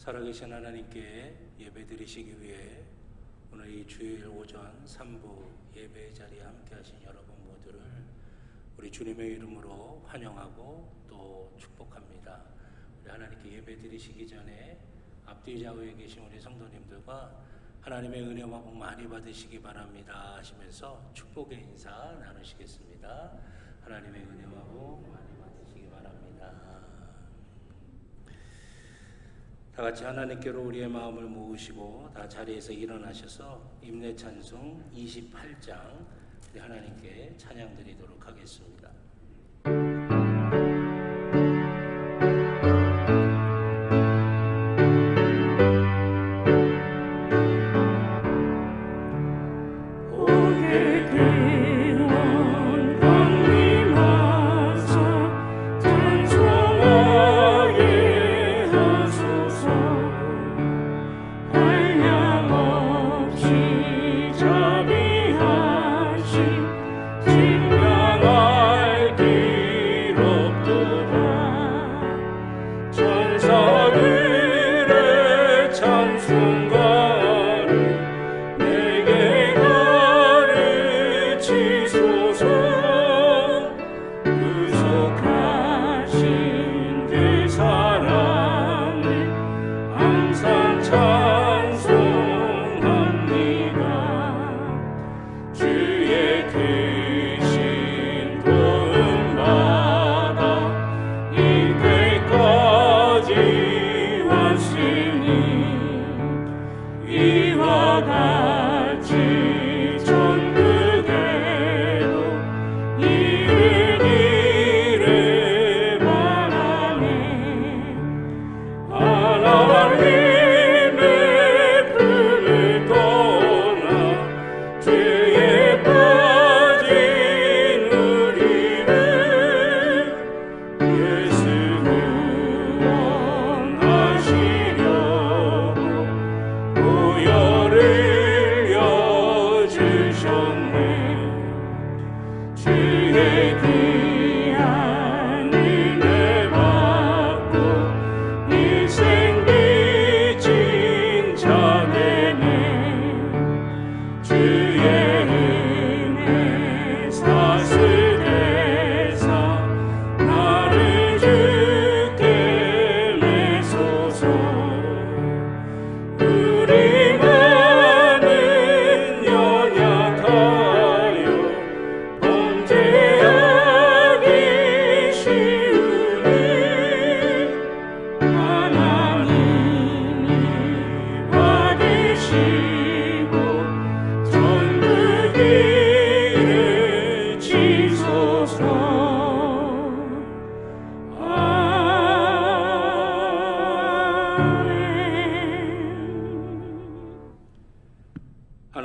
살아계신 하나님께 예배드리시기 위해 오늘 이 주일 오전 3부 예배 자리에 함께 하신 여러분 모두를 우리 주님의 이름으로 환영하고 또 축복합니다. 우리 하나님께 예배드리시기 전에 앞뒤 좌우에 계신 우리 성도님들과 하나님의 은혜와 복 많이 받으시기 바랍니다 하시면서 축복의 인사 나누시겠습니다. 하나님의 은혜와 복 많이 받으시기 바랍니다. 다 같이 하나님께로 우리의 마음을 모으시고 다 자리에서 일어나셔서 임내 찬송 28장 우리 하나님께 찬양 드리도록 하겠습니다.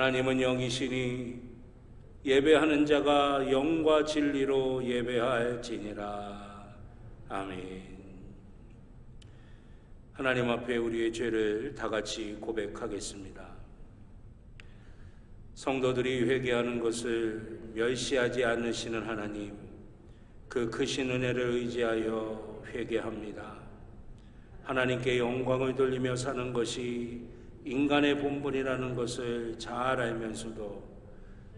하나님은 영이시니 예배하는 자가 영과 진리로 예배할지니라. 아멘. 하나님 앞에 우리의 죄를 다 같이 고백하겠습니다. 성도들이 회개하는 것을 멸시하지 않으시는 하나님, 그 크신 은혜를 의지하여 회개합니다. 하나님께 영광을 돌리며 사는 것이 인간의 본분이라는 것을 잘 알면서도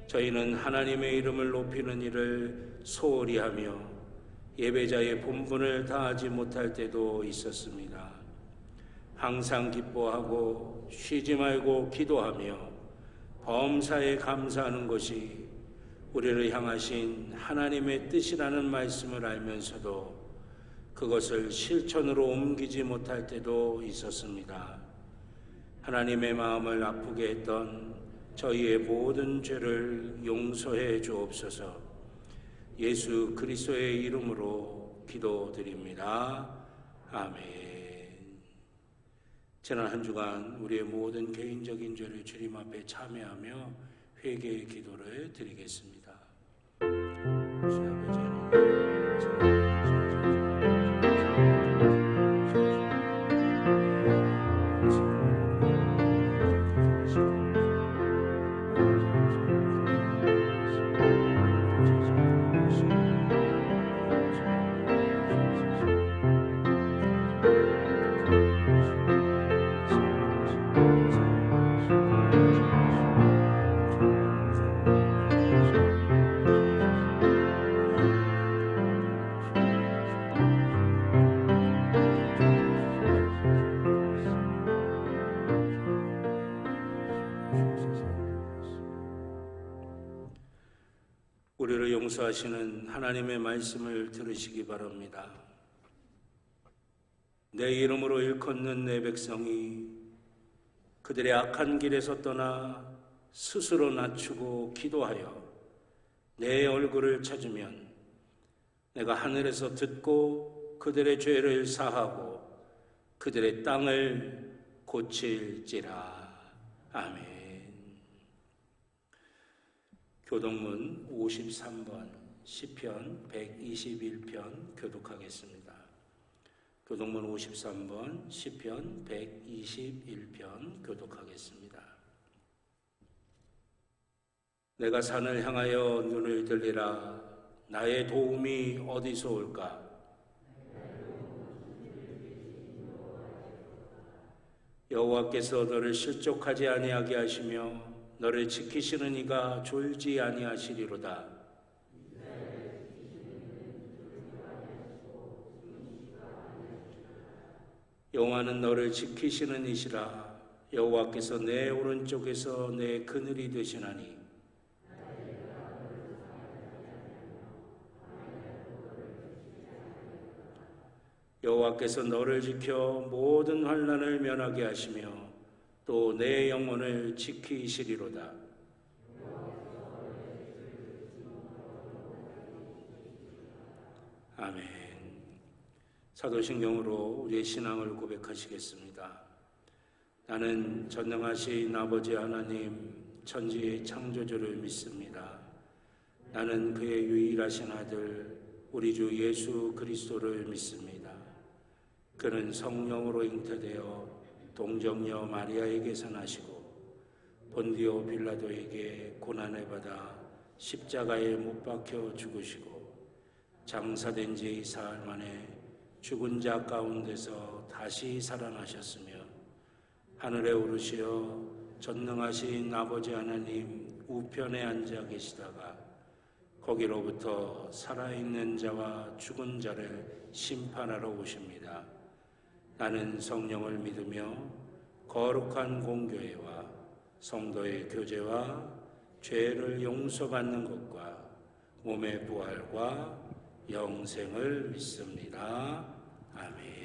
저희는 하나님의 이름을 높이는 일을 소홀히 하며 예배자의 본분을 다하지 못할 때도 있었습니다. 항상 기뻐하고 쉬지 말고 기도하며 범사에 감사하는 것이 우리를 향하신 하나님의 뜻이라는 말씀을 알면서도 그것을 실천으로 옮기지 못할 때도 있었습니다. 하나님의 마음을 아프게 했던 저희의 모든 죄를 용서해 주옵소서. 예수 그리스도의 이름으로 기도드립니다. 아멘. 지난 한 주간 우리의 모든 개인적인 죄를 주님 앞에 참회하며 회개의 기도를 드리겠습니다. 용서하시는 하나님의 말씀을 들으시기 바랍니다. 내 이름으로 일컫는 내 백성이 그들의 악한 길에서 떠나 스스로 낮추고 기도하여 내 얼굴을 찾으면 내가 하늘에서 듣고 그들의 죄를 사하고 그들의 땅을 고칠지라. 아멘. 교독문 53번 시편 121편 교독하겠습니다. 교독문 53번 시편 121편 교독하겠습니다. 내가 산을 향하여 눈을 들리라. 나의 도움이 어디서 올까? 여호와께서 너를 실족하지 아니하게 하시며 너를 지키시는 이가 졸지 아니하시리로다. 여호와는 너를 지키시는 이시라. 여호와께서 내 오른쪽에서 내 그늘이 되시나니 여호와께서 너를 지켜 모든 환난을 면하게 하시며 또 내 영혼을 지키시리로다. 아멘. 사도신경으로 우리의 신앙을 고백하시겠습니다. 나는 전능하신 아버지 하나님 천지의 창조주를 믿습니다. 나는 그의 유일하신 아들 우리 주 예수 그리스도를 믿습니다. 그는 성령으로 잉태되어 동정녀 마리아에게서 나시고 본디오 빌라도에게 고난을 받아 십자가에 못 박혀 죽으시고 장사된 지 사흘 만에 죽은 자 가운데서 다시 살아나셨으며 하늘에 오르시어 전능하신 아버지 하나님 우편에 앉아 계시다가 거기로부터 살아있는 자와 죽은 자를 심판하러 오십니다. 나는 성령을 믿으며 거룩한 공교회와 성도의 교제와 죄를 용서받는 것과 몸의 부활과 영생을 믿습니다. 아멘.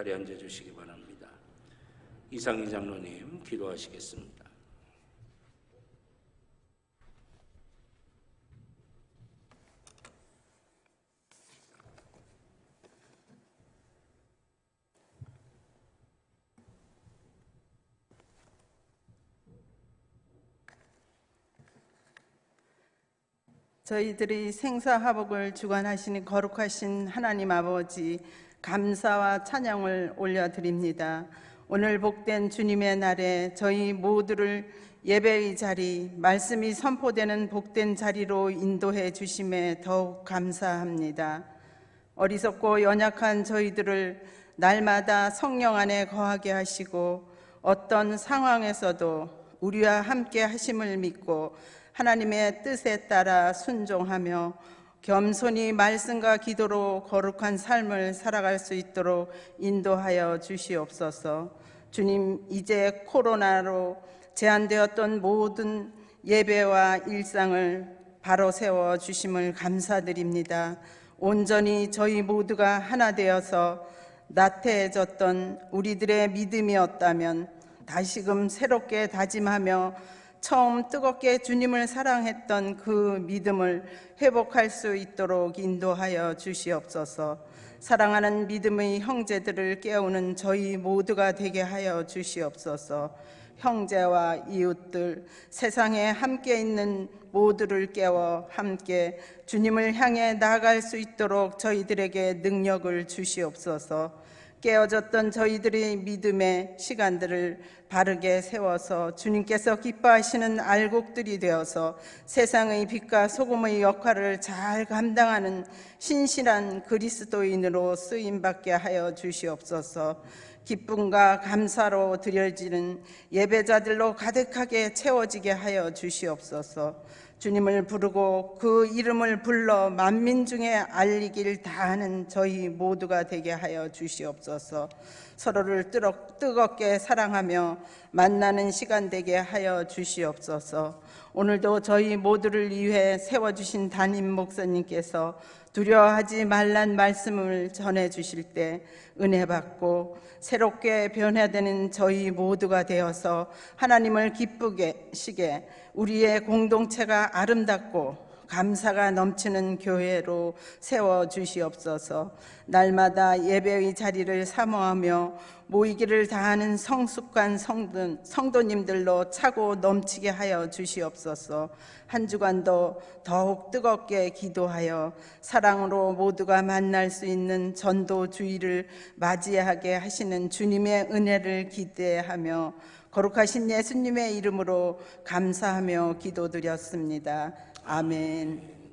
자리에 앉아주시기 바랍니다. 이상희 장로님 기도하시겠습니다. 저희들이 생사화복을 주관하시는 거룩하신 하나님 아버지, 감사와 찬양을 올려드립니다. 오늘 복된 주님의 날에 저희 모두를 예배의 자리, 말씀이 선포되는 복된 자리로 인도해 주심에 더욱 감사합니다. 어리석고 연약한 저희들을 날마다 성령 안에 거하게 하시고 어떤 상황에서도 우리와 함께 하심을 믿고 하나님의 뜻에 따라 순종하며 겸손히 말씀과 기도로 거룩한 삶을 살아갈 수 있도록 인도하여 주시옵소서. 주님, 이제 코로나로 제한되었던 모든 예배와 일상을 바로 세워 주심을 감사드립니다. 온전히 저희 모두가 하나 되어서 나태해졌던 우리들의 믿음이었다면 다시금 새롭게 다짐하며 처음 뜨겁게 주님을 사랑했던 그 믿음을 회복할 수 있도록 인도하여 주시옵소서. 사랑하는 믿음의 형제들을 깨우는 저희 모두가 되게 하여 주시옵소서. 형제와 이웃들, 세상에 함께 있는 모두를 깨워 함께 주님을 향해 나아갈 수 있도록 저희들에게 능력을 주시옵소서. 깨어졌던 저희들의 믿음의 시간들을 바르게 세워서 주님께서 기뻐하시는 알곡들이 되어서 세상의 빛과 소금의 역할을 잘 감당하는 신실한 그리스도인으로 쓰임받게 하여 주시옵소서. 기쁨과 감사로 드려지는 예배자들로 가득하게 채워지게 하여 주시옵소서. 주님을 부르고 그 이름을 불러 만민 중에 알리길 다하는 저희 모두가 되게 하여 주시옵소서. 서로를 뜨겁게 사랑하며 만나는 시간 되게 하여 주시옵소서. 오늘도 저희 모두를 위해 세워주신 담임 목사님께서 두려워하지 말란 말씀을 전해주실 때 은혜 받고 새롭게 변화되는 저희 모두가 되어서 하나님을 기쁘게 시게 우리의 공동체가 아름답고 감사가 넘치는 교회로 세워주시옵소서. 날마다 예배의 자리를 사모하며 모이기를 다하는 성숙한 성도님들로 차고 넘치게 하여 주시옵소서. 한 주간도 더욱 뜨겁게 기도하여 사랑으로 모두가 만날 수 있는 전도주의를 맞이하게 하시는 주님의 은혜를 기대하며 거룩하신 예수님의 이름으로 감사하며 기도드렸습니다. 아멘.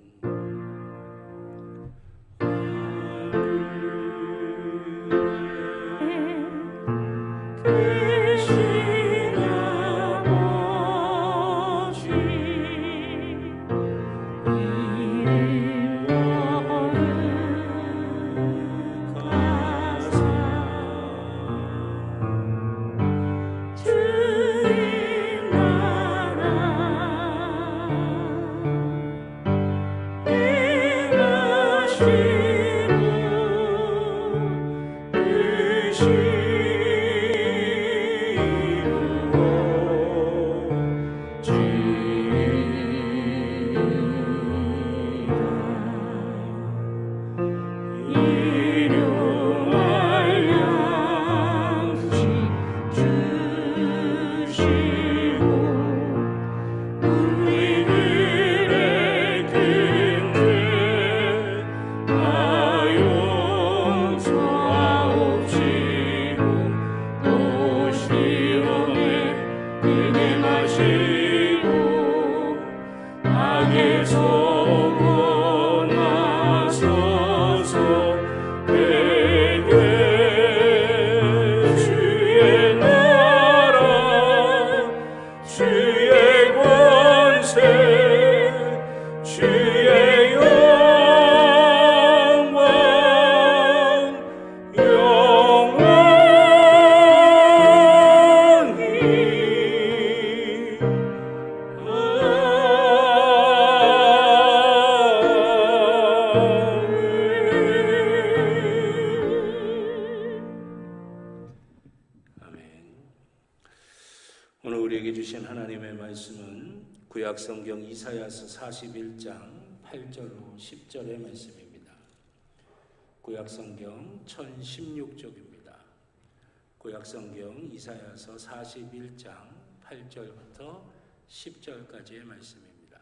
오늘 우리에게 주신 하나님의 말씀은 구약성경 이사야서 41장 8절로 10절의 말씀입니다. 구약성경 1016쪽입니다. 구약성경 이사야서 41장 8절부터 10절까지의 말씀입니다.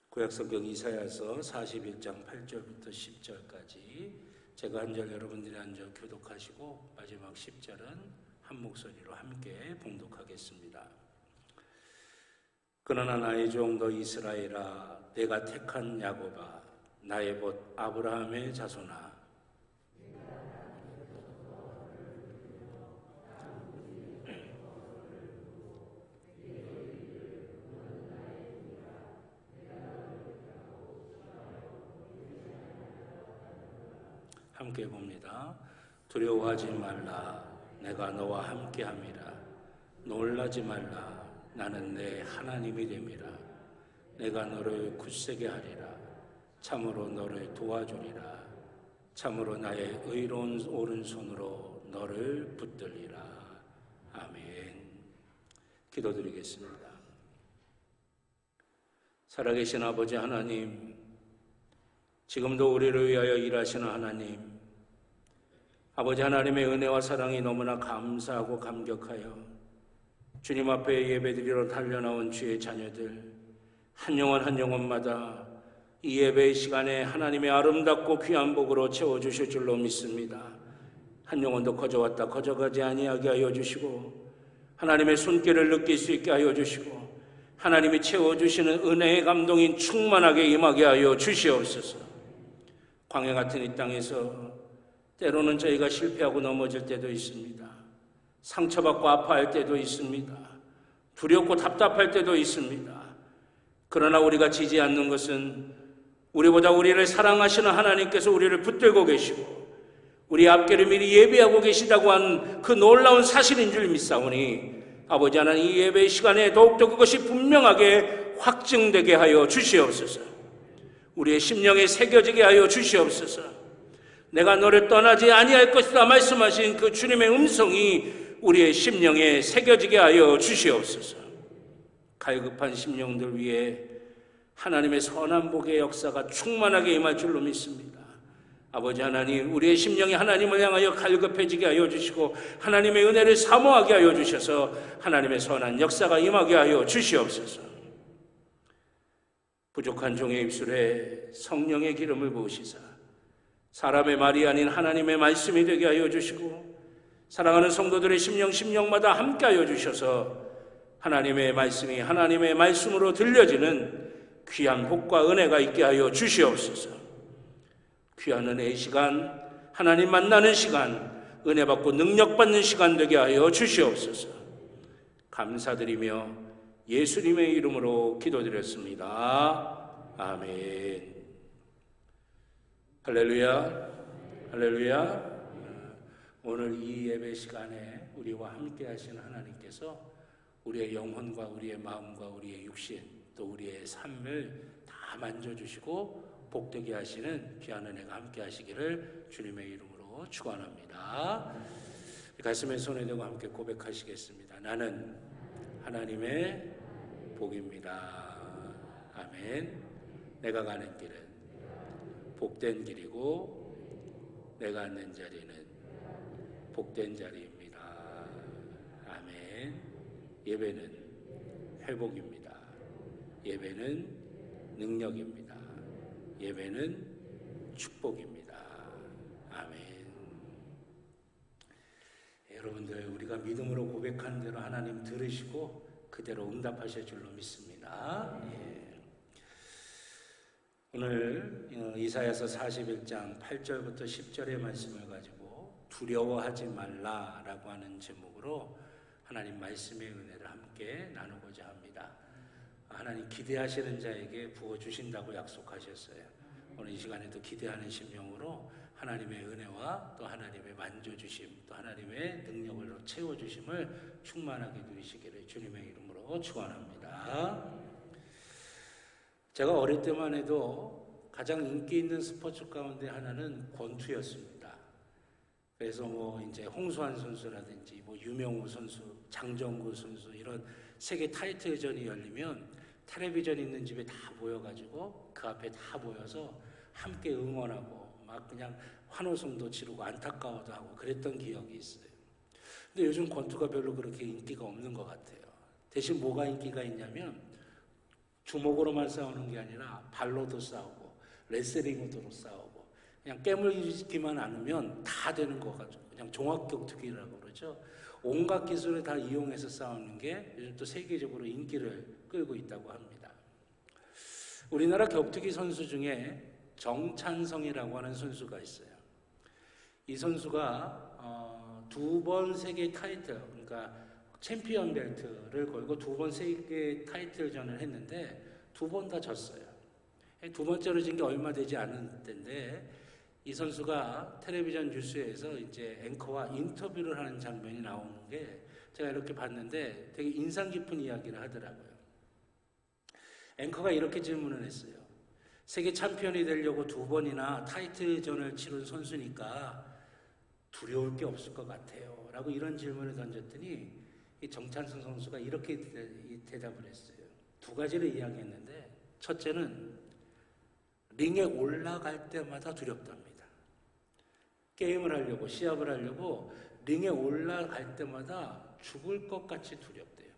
구약성경 이사야서 41장 8절부터 10절까지 제가 한 절 여러분들이 한 절 교독하시고 마지막 10절은 한 목소리로 함께 봉독하겠습니다. 그러나 나의 종도 이스라엘아, 내가 택한 야곱아, 나의 봇 아브라함의 자손아, 함께 봅니다. 두려워하지 말라, 내가 너와 함께함이라. 놀라지 말라, 나는 내 하나님이 됨이라. 내가 너를 굳세게 하리라. 참으로 너를 도와주리라. 참으로 나의 의로운 오른손으로 너를 붙들리라. 아멘. 기도드리겠습니다. 살아계신 아버지 하나님, 지금도 우리를 위하여 일하시는 하나님, 아버지 하나님의 은혜와 사랑이 너무나 감사하고 감격하여 주님 앞에 예배드리러 달려나온 주의 자녀들, 한 영혼 한 영혼마다 이 예배의 시간에 하나님의 아름답고 귀한 복으로 채워주실 줄로 믿습니다. 한 영혼도 거저왔다 거저가지 아니하게 하여 주시고, 하나님의 손길을 느낄 수 있게 하여 주시고, 하나님이 채워주시는 은혜의 감동이 충만하게 임하게 하여 주시옵소서. 광야 같은 이 땅에서 때로는 저희가 실패하고 넘어질 때도 있습니다. 상처받고 아파할 때도 있습니다. 두렵고 답답할 때도 있습니다. 그러나 우리가 지지 않는 것은 우리보다 우리를 사랑하시는 하나님께서 우리를 붙들고 계시고 우리 앞길을 미리 예비하고 계시다고 한 그 놀라운 사실인 줄 믿사오니, 아버지 하나님, 이 예배의 시간에 더욱더 그것이 분명하게 확증되게 하여 주시옵소서. 우리의 심령에 새겨지게 하여 주시옵소서. 내가 너를 떠나지 아니할 것이다 말씀하신 그 주님의 음성이 우리의 심령에 새겨지게 하여 주시옵소서. 갈급한 심령들 위해 하나님의 선한 복의 역사가 충만하게 임할 줄로 믿습니다. 아버지 하나님, 우리의 심령이 하나님을 향하여 갈급해지게 하여 주시고 하나님의 은혜를 사모하게 하여 주셔서 하나님의 선한 역사가 임하게 하여 주시옵소서. 부족한 종의 입술에 성령의 기름을 부으시사 사람의 말이 아닌 하나님의 말씀이 되게 하여 주시고, 사랑하는 성도들의 심령마다 함께 하여 주셔서 하나님의 말씀이 하나님의 말씀으로 들려지는 귀한 복과 은혜가 있게 하여 주시옵소서. 귀한 은혜의 시간, 하나님 만나는 시간, 은혜 받고 능력 받는 시간 되게 하여 주시옵소서. 감사드리며 예수님의 이름으로 기도드렸습니다. 아멘. 할렐루야, 할렐루야. 오늘 이 예배 시간에 우리와 함께 하시는 하나님께서 우리의 영혼과 우리의 마음과 우리의 육신 또 우리의 삶을 다 만져주시고 복되게 하시는 귀한 은혜가 함께 하시기를 주님의 이름으로 축원합니다. 가슴에 손에 대고 함께 고백하시겠습니다. 나는 하나님의 복입니다. 아멘. 내가 가는 길은 복된 길이고 내가 앉는 자리는 복된 자리입니다. 아멘. 예배는 회복입니다. 예배는 능력입니다. 예배는 축복입니다. 아멘. 여러분들, 우리가 믿음으로 고백한 대로 하나님 들으시고 그대로 응답하실 줄로 믿습니다. 오늘 이사야서 41장 8절부터 10절의 말씀을 가지고 두려워하지 말라라고 하는 제목으로 하나님 말씀의 은혜를 함께 나누고자 합니다. 하나님 기대하시는 자에게 부어주신다고 약속하셨어요. 오늘 이 시간에도 기대하는 심령으로 하나님의 은혜와 또 하나님의 만져주심 또 하나님의 능력으로 채워주심을 충만하게 누리시기를 주님의 이름으로 축원합니다. 제가 어릴 때만 해도 가장 인기 있는 스포츠 가운데 하나는 권투였습니다. 그래서 이제 홍수환 선수라든지 유명우 선수, 장정구 선수 이런 세계 타이틀전이 열리면 텔레비전 있는 집에 다 모여가지고 그 앞에 다 모여서 함께 응원하고 막 그냥 환호성도 지르고 안타까워도 하고 그랬던 기억이 있어요. 근데 요즘 권투가 별로 그렇게 인기가 없는 것 같아요. 대신 뭐가 인기가 있냐면 주먹으로만 싸우는 게 아니라 발로도 싸우고 레슬링으로도 싸우고 그냥 깨물기만 않으면 다 되는 거 가지고 그냥 종합격투기라고 그러죠. 온갖 기술을 다 이용해서 싸우는 게 요즘 또 세계적으로 인기를 끌고 있다고 합니다. 우리나라 격투기 선수 중에 정찬성이라고 하는 선수가 있어요. 이 선수가 2번 세계 타이틀, 그러니까 챔피언 벨트를 걸고 2번 세계 타이틀전을 했는데 2번 다 졌어요. 2번째로 진 게 얼마 되지 않은 때인데 이 선수가 텔레비전 뉴스에서 이제 앵커와 인터뷰를 하는 장면이 나오는 게 제가 이렇게 봤는데 되게 인상 깊은 이야기를 하더라고요. 앵커가 이렇게 질문을 했어요. 세계 챔피언이 되려고 2번이나 타이틀전을 치른 선수니까 두려울 게 없을 것 같아요 라고 이런 질문을 던졌더니 이 정찬성 선수가 이렇게 대답을 했어요. 두 가지를 이야기했는데, 첫째는 링에 올라갈 때마다 두렵답니다. 게임을 하려고, 시합을 하려고 링에 올라갈 때마다 죽을 것 같이 두렵대요.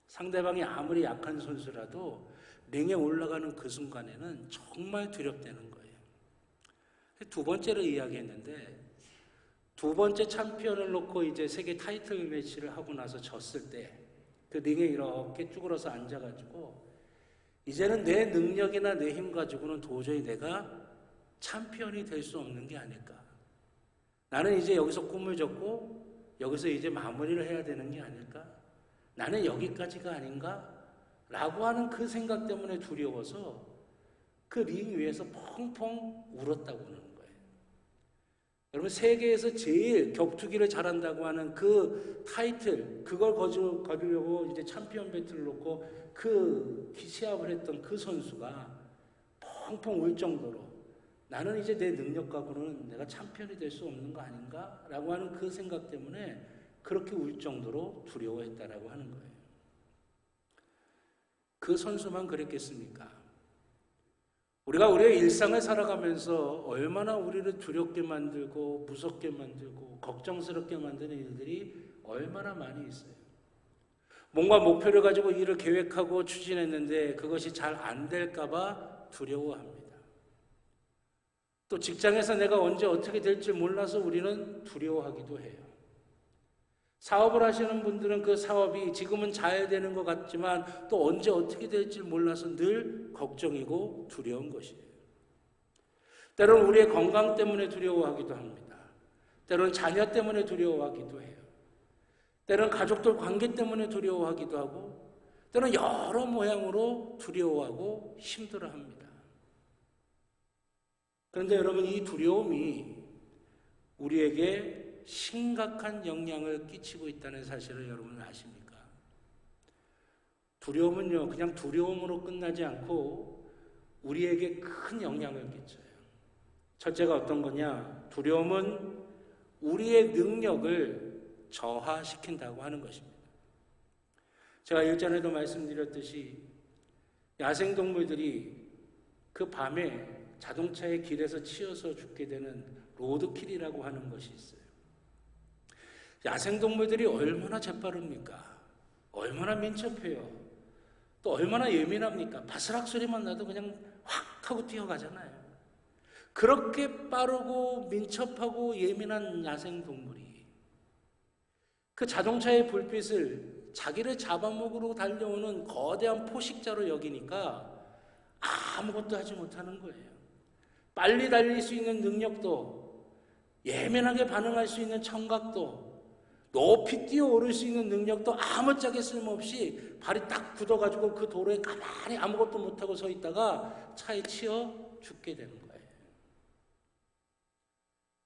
상대방이 아무리 약한 선수라도 링에 올라가는 그 순간에는 정말 두렵다는 거예요. 두 번째로 이야기했는데, 두 번째 챔피언을 놓고 이제 세계 타이틀 매치를 하고 나서 졌을 때 그 링에 이렇게 쭈그러서 앉아가지고 이제는 내 능력이나 내 힘 가지고는 도저히 내가 챔피언이 될 수 없는 게 아닐까. 나는 이제 여기서 꿈을 졌고 여기서 이제 마무리를 해야 되는 게 아닐까. 나는 여기까지가 아닌가? 라고 하는 그 생각 때문에 두려워서 그 링 위에서 펑펑 울었다고 하는 거예요. 여러분, 세계에서 제일 격투기를 잘한다고 하는 그 타이틀, 그걸 거두려고 이제 챔피언 배틀을 놓고 그 시합을 했던 그 선수가 펑펑 울 정도로 나는 이제 내 능력하고는 내가 챔피언이 될 수 없는 거 아닌가? 라고 하는 그 생각 때문에 그렇게 울 정도로 두려워했다라고 하는 거예요. 그 선수만 그랬겠습니까? 우리가 우리의 일상을 살아가면서 얼마나 우리를 두렵게 만들고 무섭게 만들고 걱정스럽게 만드는 일들이 얼마나 많이 있어요. 뭔가 목표를 가지고 일을 계획하고 추진했는데 그것이 잘 안 될까 봐 두려워합니다. 또 직장에서 내가 언제 어떻게 될지 몰라서 우리는 두려워하기도 해요. 사업을 하시는 분들은 그 사업이 지금은 잘 되는 것 같지만 또 언제 어떻게 될지 몰라서 늘 걱정이고 두려운 것이에요. 때로는 우리의 건강 때문에 두려워하기도 합니다. 때로는 자녀 때문에 두려워하기도 해요. 때로는 가족들 관계 때문에 두려워하기도 하고 때로는 여러 모양으로 두려워하고 힘들어합니다. 그런데 여러분, 이 두려움이 우리에게 심각한 영향을 끼치고 있다는 사실을 여러분 아십니까? 두려움은요, 그냥 두려움으로 끝나지 않고 우리에게 큰 영향을 끼쳐요. 첫째가 어떤 거냐? 두려움은 우리의 능력을 저하시킨다고 하는 것입니다. 제가 일전에도 말씀드렸듯이 야생동물들이 그 밤에 자동차의 길에서 치여서 죽게 되는 로드킬이라고 하는 것이 있어요. 야생동물들이 얼마나 재빠릅니까? 얼마나 민첩해요. 또 얼마나 예민합니까? 바스락 소리만 나도 그냥 확 하고 뛰어가잖아요. 그렇게 빠르고 민첩하고 예민한 야생동물이 그 자동차의 불빛을 자기를 잡아먹으러 달려오는 거대한 포식자로 여기니까 아무것도 하지 못하는 거예요. 빨리 달릴 수 있는 능력도, 예민하게 반응할 수 있는 청각도, 높이 뛰어오를 수 있는 능력도 아무짝에 쓸모없이 발이 딱 굳어가지고 그 도로에 가만히 아무것도 못하고 서 있다가 차에 치여 죽게 되는 거예요.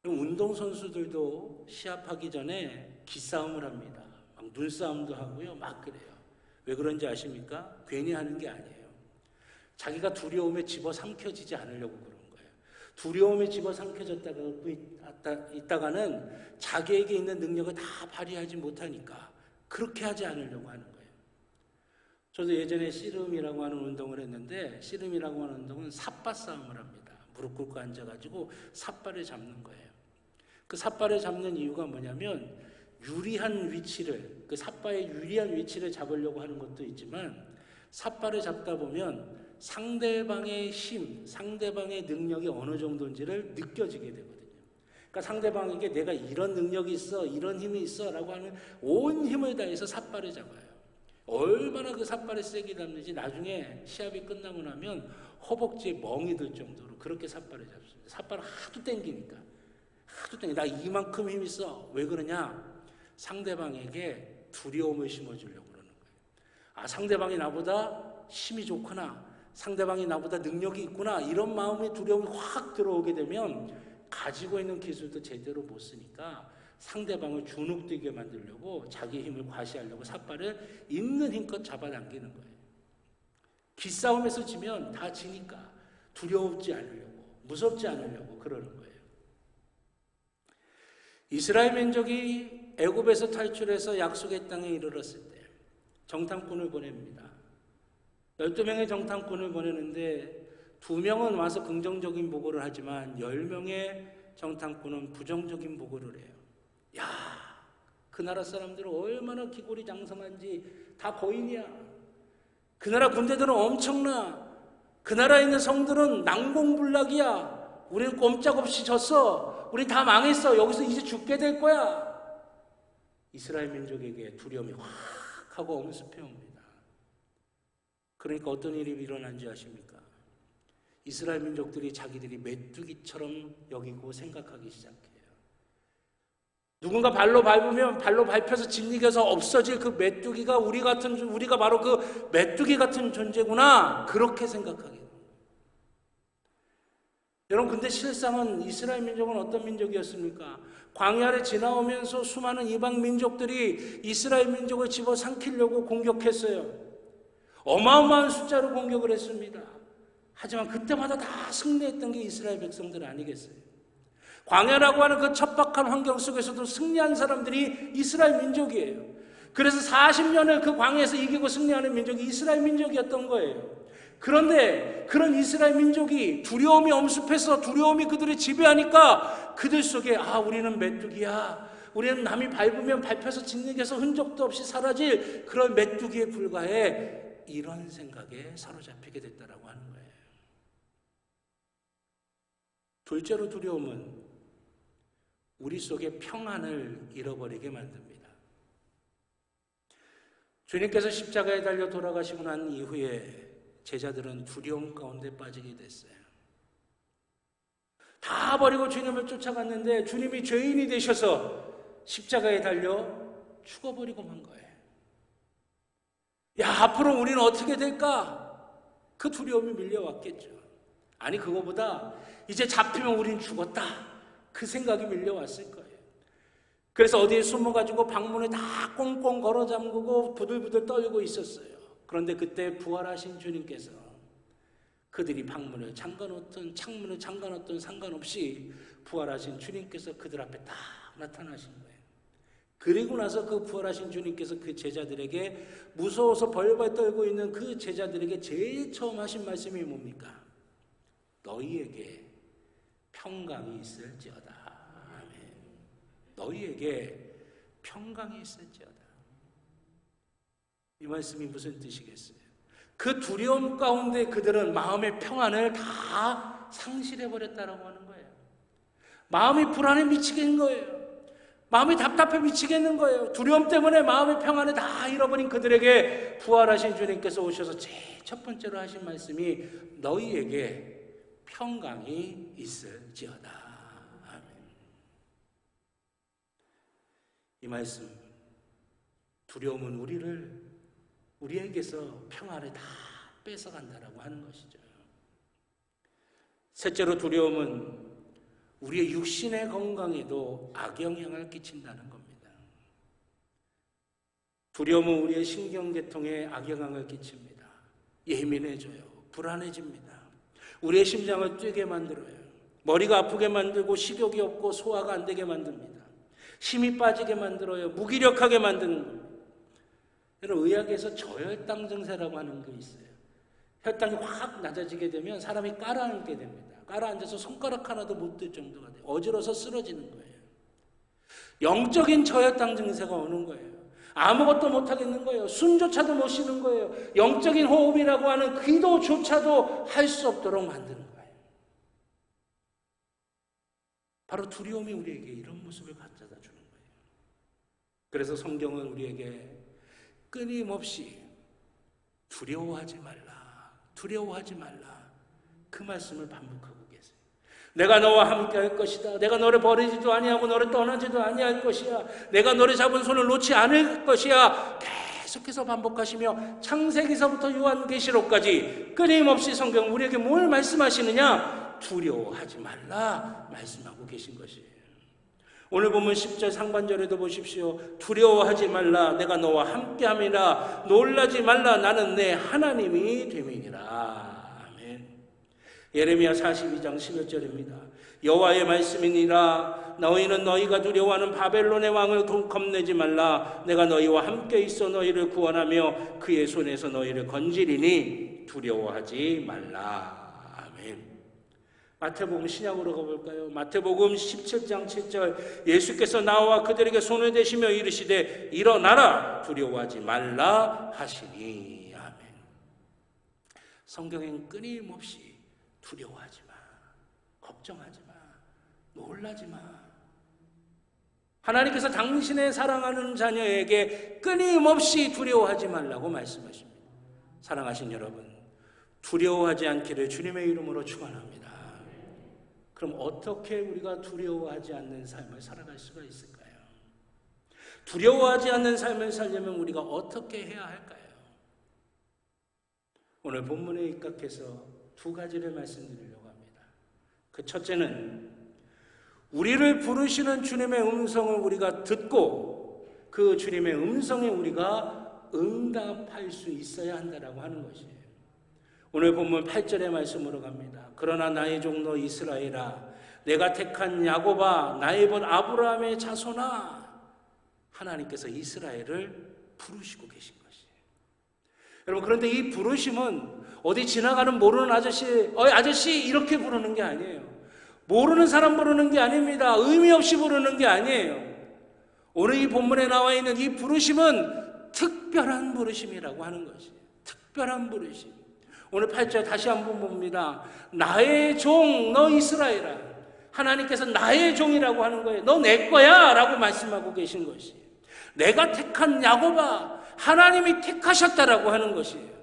운동선수들도 시합하기 전에 기싸움을 합니다. 막 눈싸움도 하고요. 막 그래요. 왜 그런지 아십니까? 괜히 하는 게 아니에요. 자기가 두려움에 집어삼켜지지 않으려고 그런 거예요. 두려움에 집어삼켜졌다가는 자기에게 있는 능력을 다 발휘하지 못하니까 그렇게 하지 않으려고 하는 거예요. 저도 예전에 씨름이라고 하는 운동을 했는데, 씨름이라고 하는 운동은 삿발 싸움을 합니다. 무릎 꿇고 앉아가지고 삿발을 잡는 거예요. 그 삿발을 잡는 이유가 뭐냐면 유리한 위치를, 그 삿발의 유리한 위치를 잡으려고 하는 것도 있지만 삿발을 잡다 보면 상대방의 힘, 상대방의 능력이 어느 정도인지를 느껴지게 되거든요. 그러니까 상대방에게 내가 이런 능력이 있어, 이런 힘이 있어 라고 하는 온 힘을 다해서 삿발을 잡아요. 얼마나 그 삿발을 세게 잡는지 나중에 시합이 끝나고 나면 허벅지에 멍이 들 정도로 그렇게 삿발을 잡습니다. 삿발을 하도 당기니까. 나 이만큼 힘 있어. 왜 그러냐? 상대방에게 두려움을 심어주려고 그러는 거예요. 상대방이 나보다 힘이 좋구나. 상대방이 나보다 능력이 있구나. 이런 마음의 두려움이 확 들어오게 되면 가지고 있는 기술도 제대로 못 쓰니까 상대방을 주눅들게 만들려고 자기 힘을 과시하려고 삿발을 있는 힘껏 잡아당기는 거예요. 기싸움에서 지면 다 지니까 두려움지 않으려고, 무섭지 않으려고 그러는 거예요. 이스라엘 민족이 애굽에서 탈출해서 약속의 땅에 이르렀을 때 정탐꾼을 보냅니다. 12명의 정탐꾼을 보내는데 2명은 와서 긍정적인 보고를 하지만 10명의 정탐꾼은 부정적인 보고를 해요. 야, 그 나라 사람들은 얼마나 기골이 장성한지 다 거인이야. 그 나라 군대들은 엄청나. 그 나라에 있는 성들은 난공불락이야. 우리는 꼼짝없이 졌어. 우리 다 망했어. 여기서 이제 죽게 될 거야. 이스라엘 민족에게 두려움이 확 하고 엄습해 옵니다. 그러니까 어떤 일이 일어난지 아십니까? 이스라엘 민족들이 자기들이 메뚜기처럼 여기고 생각하기 시작해요. 누군가 발로 밟으면 발로 밟혀서 짓이겨서 없어질 그 메뚜기가 우리가 바로 그 메뚜기 같은 존재구나, 그렇게 생각하게 됩니다. 여러분, 근데 실상은 이스라엘 민족은 어떤 민족이었습니까? 광야를 지나오면서 수많은 이방 민족들이 이스라엘 민족을 집어삼키려고 공격했어요. 어마어마한 숫자로 공격을 했습니다. 하지만 그때마다 다 승리했던 게 이스라엘 백성들 아니겠어요? 광야라고 하는 그 척박한 환경 속에서도 승리한 사람들이 이스라엘 민족이에요. 그래서 40년을 그 광야에서 이기고 승리하는 민족이 이스라엘 민족이었던 거예요. 그런데 그런 이스라엘 민족이 두려움이 엄습해서 두려움이 그들을 지배하니까 그들 속에 우리는 메뚜기야, 우리는 남이 밟으면 밟혀서 짓이겨서 흔적도 없이 사라질 그런 메뚜기에 불과해, 이런 생각에 사로잡히게 됐다라고 하는 거예요. 둘째로 두려움은 우리 속에 평안을 잃어버리게 만듭니다. 주님께서 십자가에 달려 돌아가시고 난 이후에 제자들은 두려움 가운데 빠지게 됐어요. 다 버리고 주님을 쫓아갔는데 주님이 죄인이 되셔서 십자가에 달려 죽어버리고 만 거예요. 야, 앞으로 우리는 어떻게 될까? 그 두려움이 밀려왔겠죠. 아니, 그거보다 이제 잡히면 우린 죽었다, 그 생각이 밀려왔을 거예요. 그래서 어디에 숨어가지고 방문에 다 꽁꽁 걸어 잠그고 부들부들 떨고 있었어요. 그런데 그때 부활하신 주님께서 그들이 방문을 잠가놓든 창문을 잠가놓든 상관없이 부활하신 주님께서 그들 앞에 딱 나타나신 거예요. 그리고 나서 그 부활하신 주님께서 그 제자들에게, 무서워서 벌벌 떨고 있는 그 제자들에게 제일 처음 하신 말씀이 뭡니까? 너희에게 평강이 있을지어다. 아멘. 너희에게 평강이 있을지어다. 이 말씀이 무슨 뜻이겠어요? 그 두려움 가운데 그들은 마음의 평안을 다 상실해버렸다라고 하는 거예요. 마음이 불안에 미치겠는 거예요. 마음이 답답해 미치겠는 거예요. 두려움 때문에 마음의 평안을 다 잃어버린 그들에게 부활하신 주님께서 오셔서 제일 첫 번째로 하신 말씀이 너희에게 평강이 있을지어다. 아멘. 이 말씀, 두려움은 우리에게서 평안을 다 뺏어간다라고 하는 것이죠. 셋째로 두려움은 우리의 육신의 건강에도 악영향을 끼친다는 겁니다. 두려움은 우리의 신경계통에 악영향을 끼칩니다. 예민해져요. 불안해집니다. 우리의 심장을 뛰게 만들어요. 머리가 아프게 만들고 식욕이 없고 소화가 안 되게 만듭니다. 힘이 빠지게 만들어요. 무기력하게 만드는 겁니다. 여러분, 의학에서 저혈당 증세라고 하는 게 있어요. 혈당이 확 낮아지게 되면 사람이 깔아앉게 됩니다. 깔아앉아서 손가락 하나도 못 들 정도가 돼요. 어지러워서 쓰러지는 거예요. 영적인 저혈당 증세가 오는 거예요. 아무것도 못 하겠는 거예요. 숨조차도 못 쉬는 거예요. 영적인 호흡이라고 하는 기도조차도 할 수 없도록 만드는 거예요. 바로 두려움이 우리에게 이런 모습을 가져다 주는 거예요. 그래서 성경은 우리에게 끊임없이 두려워하지 말라, 두려워하지 말라, 그 말씀을 반복하고 계세요. 내가 너와 함께 할 것이다. 내가 너를 버리지도 아니하고 너를 떠나지도 아니할 것이야. 내가 너를 잡은 손을 놓지 않을 것이야. 계속해서 반복하시며 창세기서부터 요한계시록까지 끊임없이 성경 우리에게 뭘 말씀하시느냐? 두려워하지 말라 말씀하고 계신 것이에요. 오늘 보면 10절 상반절에도 보십시오. 두려워하지 말라, 내가 너와 함께함이라. 놀라지 말라, 나는 내 하나님이 됨이니라. 아멘. 예레미야 42장 11절입니다. 여호와의 말씀이니라. 너희는 너희가 두려워하는 바벨론의 왕을 겁내지 말라. 내가 너희와 함께 있어 너희를 구원하며 그의 손에서 너희를 건지리니 두려워하지 말라. 아멘. 마태복음 신약으로 가볼까요? 마태복음 17장 7절 예수께서 나와 그들에게 손을 대시며 이르시되 일어나라 두려워하지 말라 하시니. 아멘. 성경엔 끊임없이 두려워하지 마, 걱정하지 마, 놀라지 마. 하나님께서 당신의 사랑하는 자녀에게 끊임없이 두려워하지 말라고 말씀하십니다. 사랑하신 여러분, 두려워하지 않기를 주님의 이름으로 축원합니다. 그럼 어떻게 우리가 두려워하지 않는 삶을 살아갈 수가 있을까요? 두려워하지 않는 삶을 살려면 우리가 어떻게 해야 할까요? 오늘 본문에 입각해서 두 가지를 말씀드리려고 합니다. 그 첫째는 우리를 부르시는 주님의 음성을 우리가 듣고 그 주님의 음성에 우리가 응답할 수 있어야 한다라고 하는 것이에요. 오늘 본문 8절의 말씀으로 갑니다. 그러나 나의 종로 이스라엘아, 내가 택한 야곱아, 나의 본 아브라함의 자손아. 하나님께서 이스라엘을 부르시고 계신 것이에요. 여러분, 그런데 이 부르심은 어디 지나가는 모르는 아저씨 이렇게 부르는 게 아니에요. 모르는 사람 부르는 게 아닙니다. 의미 없이 부르는 게 아니에요. 오늘 이 본문에 나와 있는 이 부르심은 특별한 부르심이라고 하는 것이에요. 특별한 부르심. 오늘 8절 다시 한번 봅니다. 나의 종 너 이스라엘아. 하나님께서 나의 종이라고 하는 거예요. 너 내 거야 라고 말씀하고 계신 것이에요. 내가 택한 야곱아, 하나님이 택하셨다라고 하는 것이에요.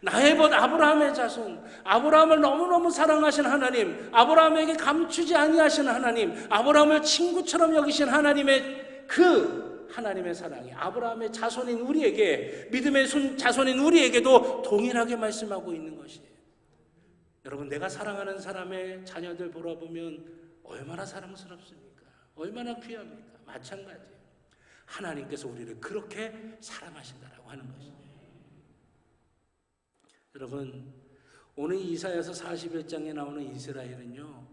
나의 본 아브라함의 자손, 아브라함을 너무너무 사랑하신 하나님, 아브라함에게 감추지 아니하신 하나님, 아브라함을 친구처럼 여기신 하나님의 그 하나님의 사랑이 아브라함의 자손인 우리에게, 믿음의 자손인 우리에게도 동일하게 말씀하고 있는 것이에요. 여러분, 내가 사랑하는 사람의 자녀들 돌아보면 얼마나 사랑스럽습니까? 얼마나 귀합니까? 마찬가지예요. 하나님께서 우리를 그렇게 사랑하신다라고 하는 것이에요. 여러분, 오늘 이사야서 41장에 나오는 이스라엘은요,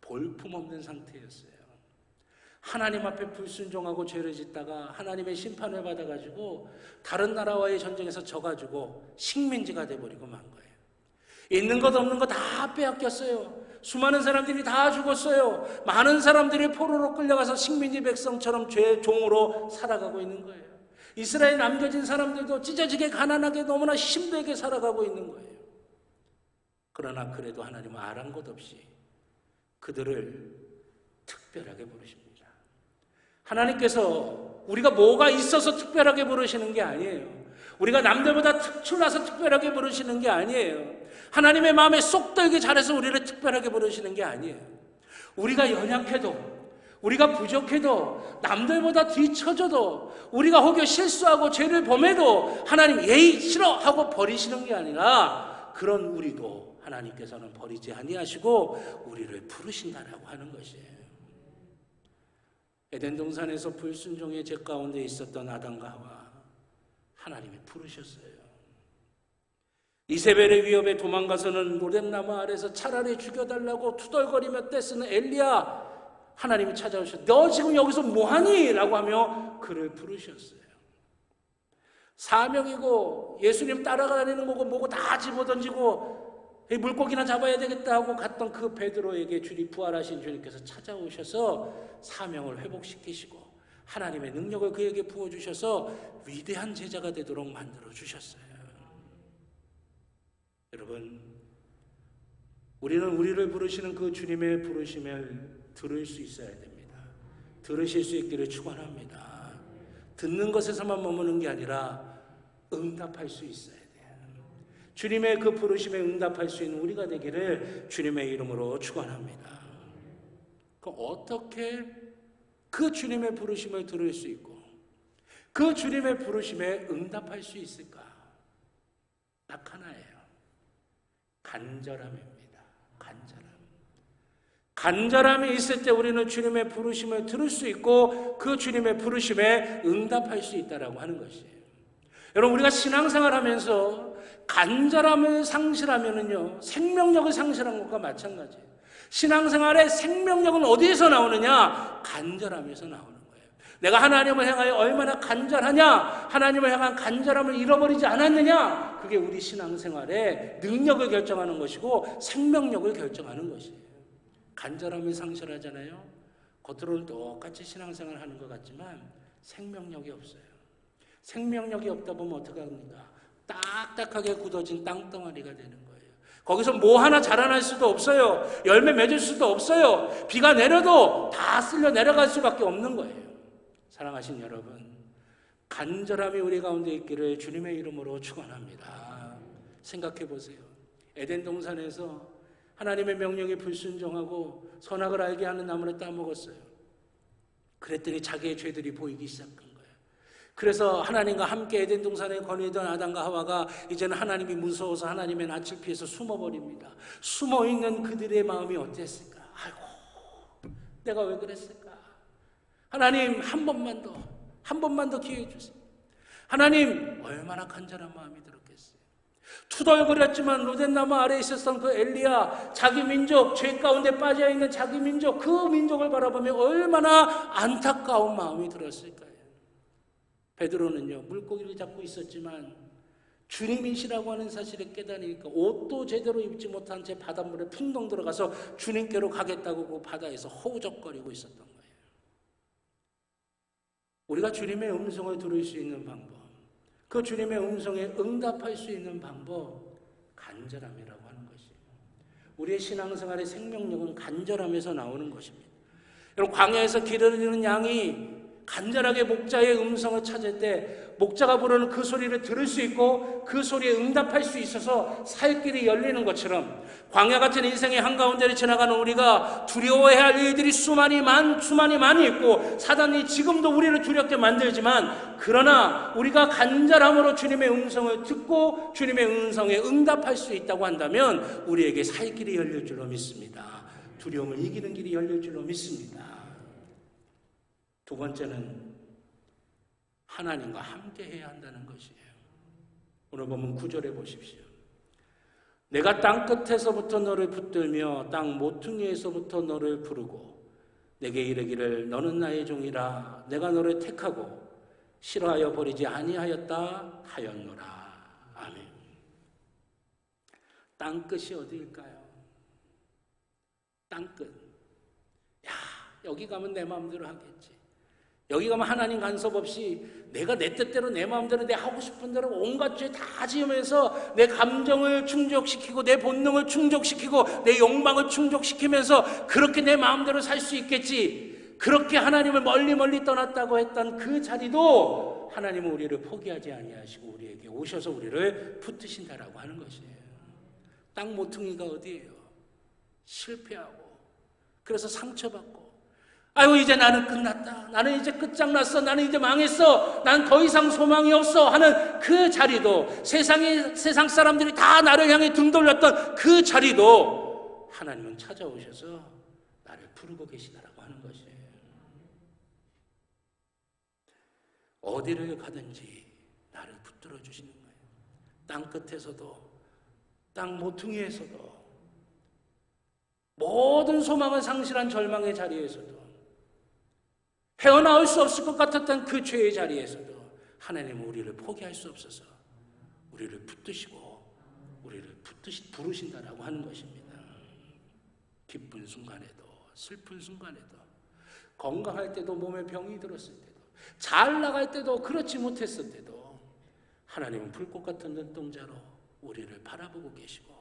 볼품없는 상태였어요. 하나님 앞에 불순종하고 죄를 짓다가 하나님의 심판을 받아가지고 다른 나라와의 전쟁에서 져가지고 식민지가 돼버리고 만 거예요. 있는 것 없는 것 다 빼앗겼어요. 수많은 사람들이 다 죽었어요. 많은 사람들이 포로로 끌려가서 식민지 백성처럼 죄의 종으로 살아가고 있는 거예요. 이스라엘 남겨진 사람들도 찢어지게 가난하게 너무나 힘들게 살아가고 있는 거예요. 그러나 그래도 하나님은 아랑곳 없이 그들을 특별하게 부르십니다. 하나님께서 우리가 뭐가 있어서 특별하게 부르시는 게 아니에요. 우리가 남들보다 특출나서 특별하게 부르시는 게 아니에요. 하나님의 마음에 쏙 들게 잘해서 우리를 특별하게 부르시는 게 아니에요. 우리가 연약해도, 우리가 부족해도, 남들보다 뒤처져도, 우리가 혹여 실수하고 죄를 범해도 하나님 예의 싫어 하고 버리시는 게 아니라 그런 우리도 하나님께서는 버리지 아니하시고 우리를 부르신다라고 하는 것이에요. 에덴 동산에서 불순종의 죄 가운데 있었던 아담과 하와, 하나님이 부르셨어요. 이세벨의 위협에 도망가서는 노랫나무 아래서 차라리 죽여달라고 투덜거리며 떼쓰는 엘리야, 하나님이 찾아오셔서 너 지금 여기서 뭐하니? 라고 하며 그를 부르셨어요. 사명이고 예수님 따라다니는 거고 뭐고 다 집어던지고 물고기나 잡아야 되겠다 하고 갔던 그 베드로에게 주님, 부활하신 주님께서 찾아오셔서 사명을 회복시키시고 하나님의 능력을 그에게 부어주셔서 위대한 제자가 되도록 만들어주셨어요. 여러분, 우리는 우리를 부르시는 그 주님의 부르심을 들을 수 있어야 됩니다. 들으실 수 있기를 축원합니다. 듣는 것에서만 머무는 게 아니라 응답할 수 있어야 돼요. 주님의 그 부르심에 응답할 수 있는 우리가 되기를 주님의 이름으로 축원합니다. 그럼 어떻게 그 주님의 부르심을 들을 수 있고 그 주님의 부르심에 응답할 수 있을까? 딱 하나예요. 간절함입니다. 간절함이 있을 때 우리는 주님의 부르심을 들을 수 있고 그 주님의 부르심에 응답할 수 있다라고 하는 것이에요. 여러분, 우리가 신앙생활하면서 간절함을 상실하면은요, 생명력을 상실한 것과 마찬가지예요. 신앙생활의 생명력은 어디에서 나오느냐? 간절함에서 나오는 거예요. 내가 하나님을 향하여 얼마나 간절하냐? 하나님을 향한 간절함을 잃어버리지 않았느냐? 그게 우리 신앙생활의 능력을 결정하는 것이고 생명력을 결정하는 것이에요. 간절함을 상실하잖아요. 겉으로는 똑같이 신앙생활을 하는 것 같지만 생명력이 없어요. 생명력이 없다 보면 어떻게 합니까? 딱딱하게 굳어진 땅덩어리가 되는 거예요. 거기서 뭐 하나 자라날 수도 없어요. 열매 맺을 수도 없어요. 비가 내려도 다 쓸려 내려갈 수밖에 없는 거예요. 사랑하신 여러분, 간절함이 우리 가운데 있기를 주님의 이름으로 축원합니다. 생각해 보세요. 에덴 동산에서 하나님의 명령에 불순종하고 선악을 알게 하는 나무를 따먹었어요. 그랬더니 자기의 죄들이 보이기 시작한 거예요. 그래서 하나님과 함께 에덴 동산에 거니던 아담과 하와가 이제는 하나님이 무서워서 하나님의 낯을 피해서 숨어버립니다. 숨어있는 그들의 마음이 어땠을까? 아이고, 내가 왜 그랬을까? 하나님 한 번만 더 기회해 주세요. 하나님 얼마나 간절한 마음이 들었겠어요. 투덜거렸지만 로덴나무 아래에 있었던 그 엘리야, 자기 민족, 죄 가운데 빠져있는 자기 민족, 그 민족을 바라보며 얼마나 안타까운 마음이 들었을까요? 베드로는요, 물고기를 잡고 있었지만 주님이시라고 하는 사실을 깨달으니까 옷도 제대로 입지 못한 채 바닷물에 풍덩 들어가서 주님께로 가겠다고 그 바다에서 허우적거리고 있었던 거예요. 우리가 주님의 음성을 들을 수 있는 방법, 그 주님의 음성에 응답할 수 있는 방법, 간절함이라고 하는 것이에요. 우리의 신앙생활의 생명력은 간절함에서 나오는 것입니다. 여러분, 광야에서 길을 잃는 양이 간절하게 목자의 음성을 찾을 때 목자가 부르는 그 소리를 들을 수 있고 그 소리에 응답할 수 있어서 살 길이 열리는 것처럼 광야 같은 인생의 한가운데를 지나가는 우리가 두려워해야 할 일들이 수많이 많이 있고 사단이 지금도 우리를 두렵게 만들지만, 그러나 우리가 간절함으로 주님의 음성을 듣고 주님의 음성에 응답할 수 있다고 한다면 우리에게 살 길이 열릴 줄로 믿습니다. 두려움을 이기는 길이 열릴 줄로 믿습니다. 두 번째는 하나님과 함께 해야 한다는 것이에요. 오늘 보면 9절에 보십시오. 내가 땅 끝에서부터 너를 붙들며 땅 모퉁이에서부터 너를 부르고 내게 이르기를 너는 나의 종이라 내가 너를 택하고 싫어하여 버리지 아니하였다 하였노라. 아멘. 땅 끝이 어디일까요? 땅 끝. 야, 여기 가면 내 마음대로 하겠지. 여기 가면 하나님 간섭 없이 내가 내 뜻대로 내 마음대로 내 하고 싶은 대로 온갖 죄 다 지으면서 내 감정을 충족시키고 내 본능을 충족시키고 내 욕망을 충족시키면서 그렇게 내 마음대로 살 수 있겠지. 그렇게 하나님을 멀리 떠났다고 했던 그 자리도 하나님은 우리를 포기하지 아니하시고 우리에게 오셔서 우리를 붙드신다라고 하는 것이에요. 땅 모퉁이가 어디예요? 실패하고 그래서 상처받고 아이고 이제 나는 끝났다. 나는 이제 끝장났어. 나는 이제 망했어. 난 더 이상 소망이 없어 하는 그 자리도, 세상 사람들이 다 나를 향해 등 돌렸던 그 자리도 하나님은 찾아오셔서 나를 부르고 계시다라고 하는 것이에요. 어디를 가든지 나를 붙들어 주시는 거예요. 땅 끝에서도 땅 모퉁이에서도 모든 소망을 상실한 절망의 자리에서도 헤어나올 수 없을 것 같았던 그 죄의 자리에서도 하나님은 우리를 포기할 수 없어서 우리를 붙드시고 우리를 부르신다라고 하는 것입니다. 기쁜 순간에도 슬픈 순간에도 건강할 때도 몸에 병이 들었을 때도 잘 나갈 때도 그렇지 못했을 때도 하나님은 불꽃 같은 눈동자로 우리를 바라보고 계시고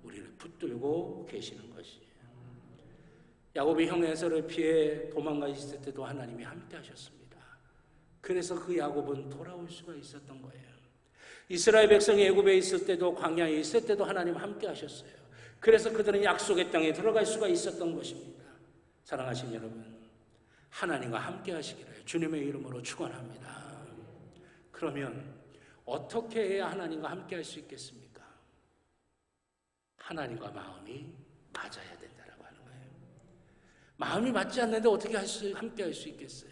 우리를 붙들고 계시는 것이에요. 야곱이 형 에서를 피해 도망가 있을 때도 하나님이 함께 하셨습니다. 그래서 그 야곱은 돌아올 수가 있었던 거예요. 이스라엘 백성이 애굽에 있을 때도 광야에 있을 때도 하나님 함께 하셨어요. 그래서 그들은 약속의 땅에 들어갈 수가 있었던 것입니다. 사랑하신 여러분, 하나님과 함께 하시기를 주님의 이름으로 축원합니다. 그러면 어떻게 해야 하나님과 함께 할 수 있겠습니까? 하나님과 마음이 맞아야 된다라고 하는 거예요. 마음이 맞지 않는데 어떻게 함께 할 수 있겠어요?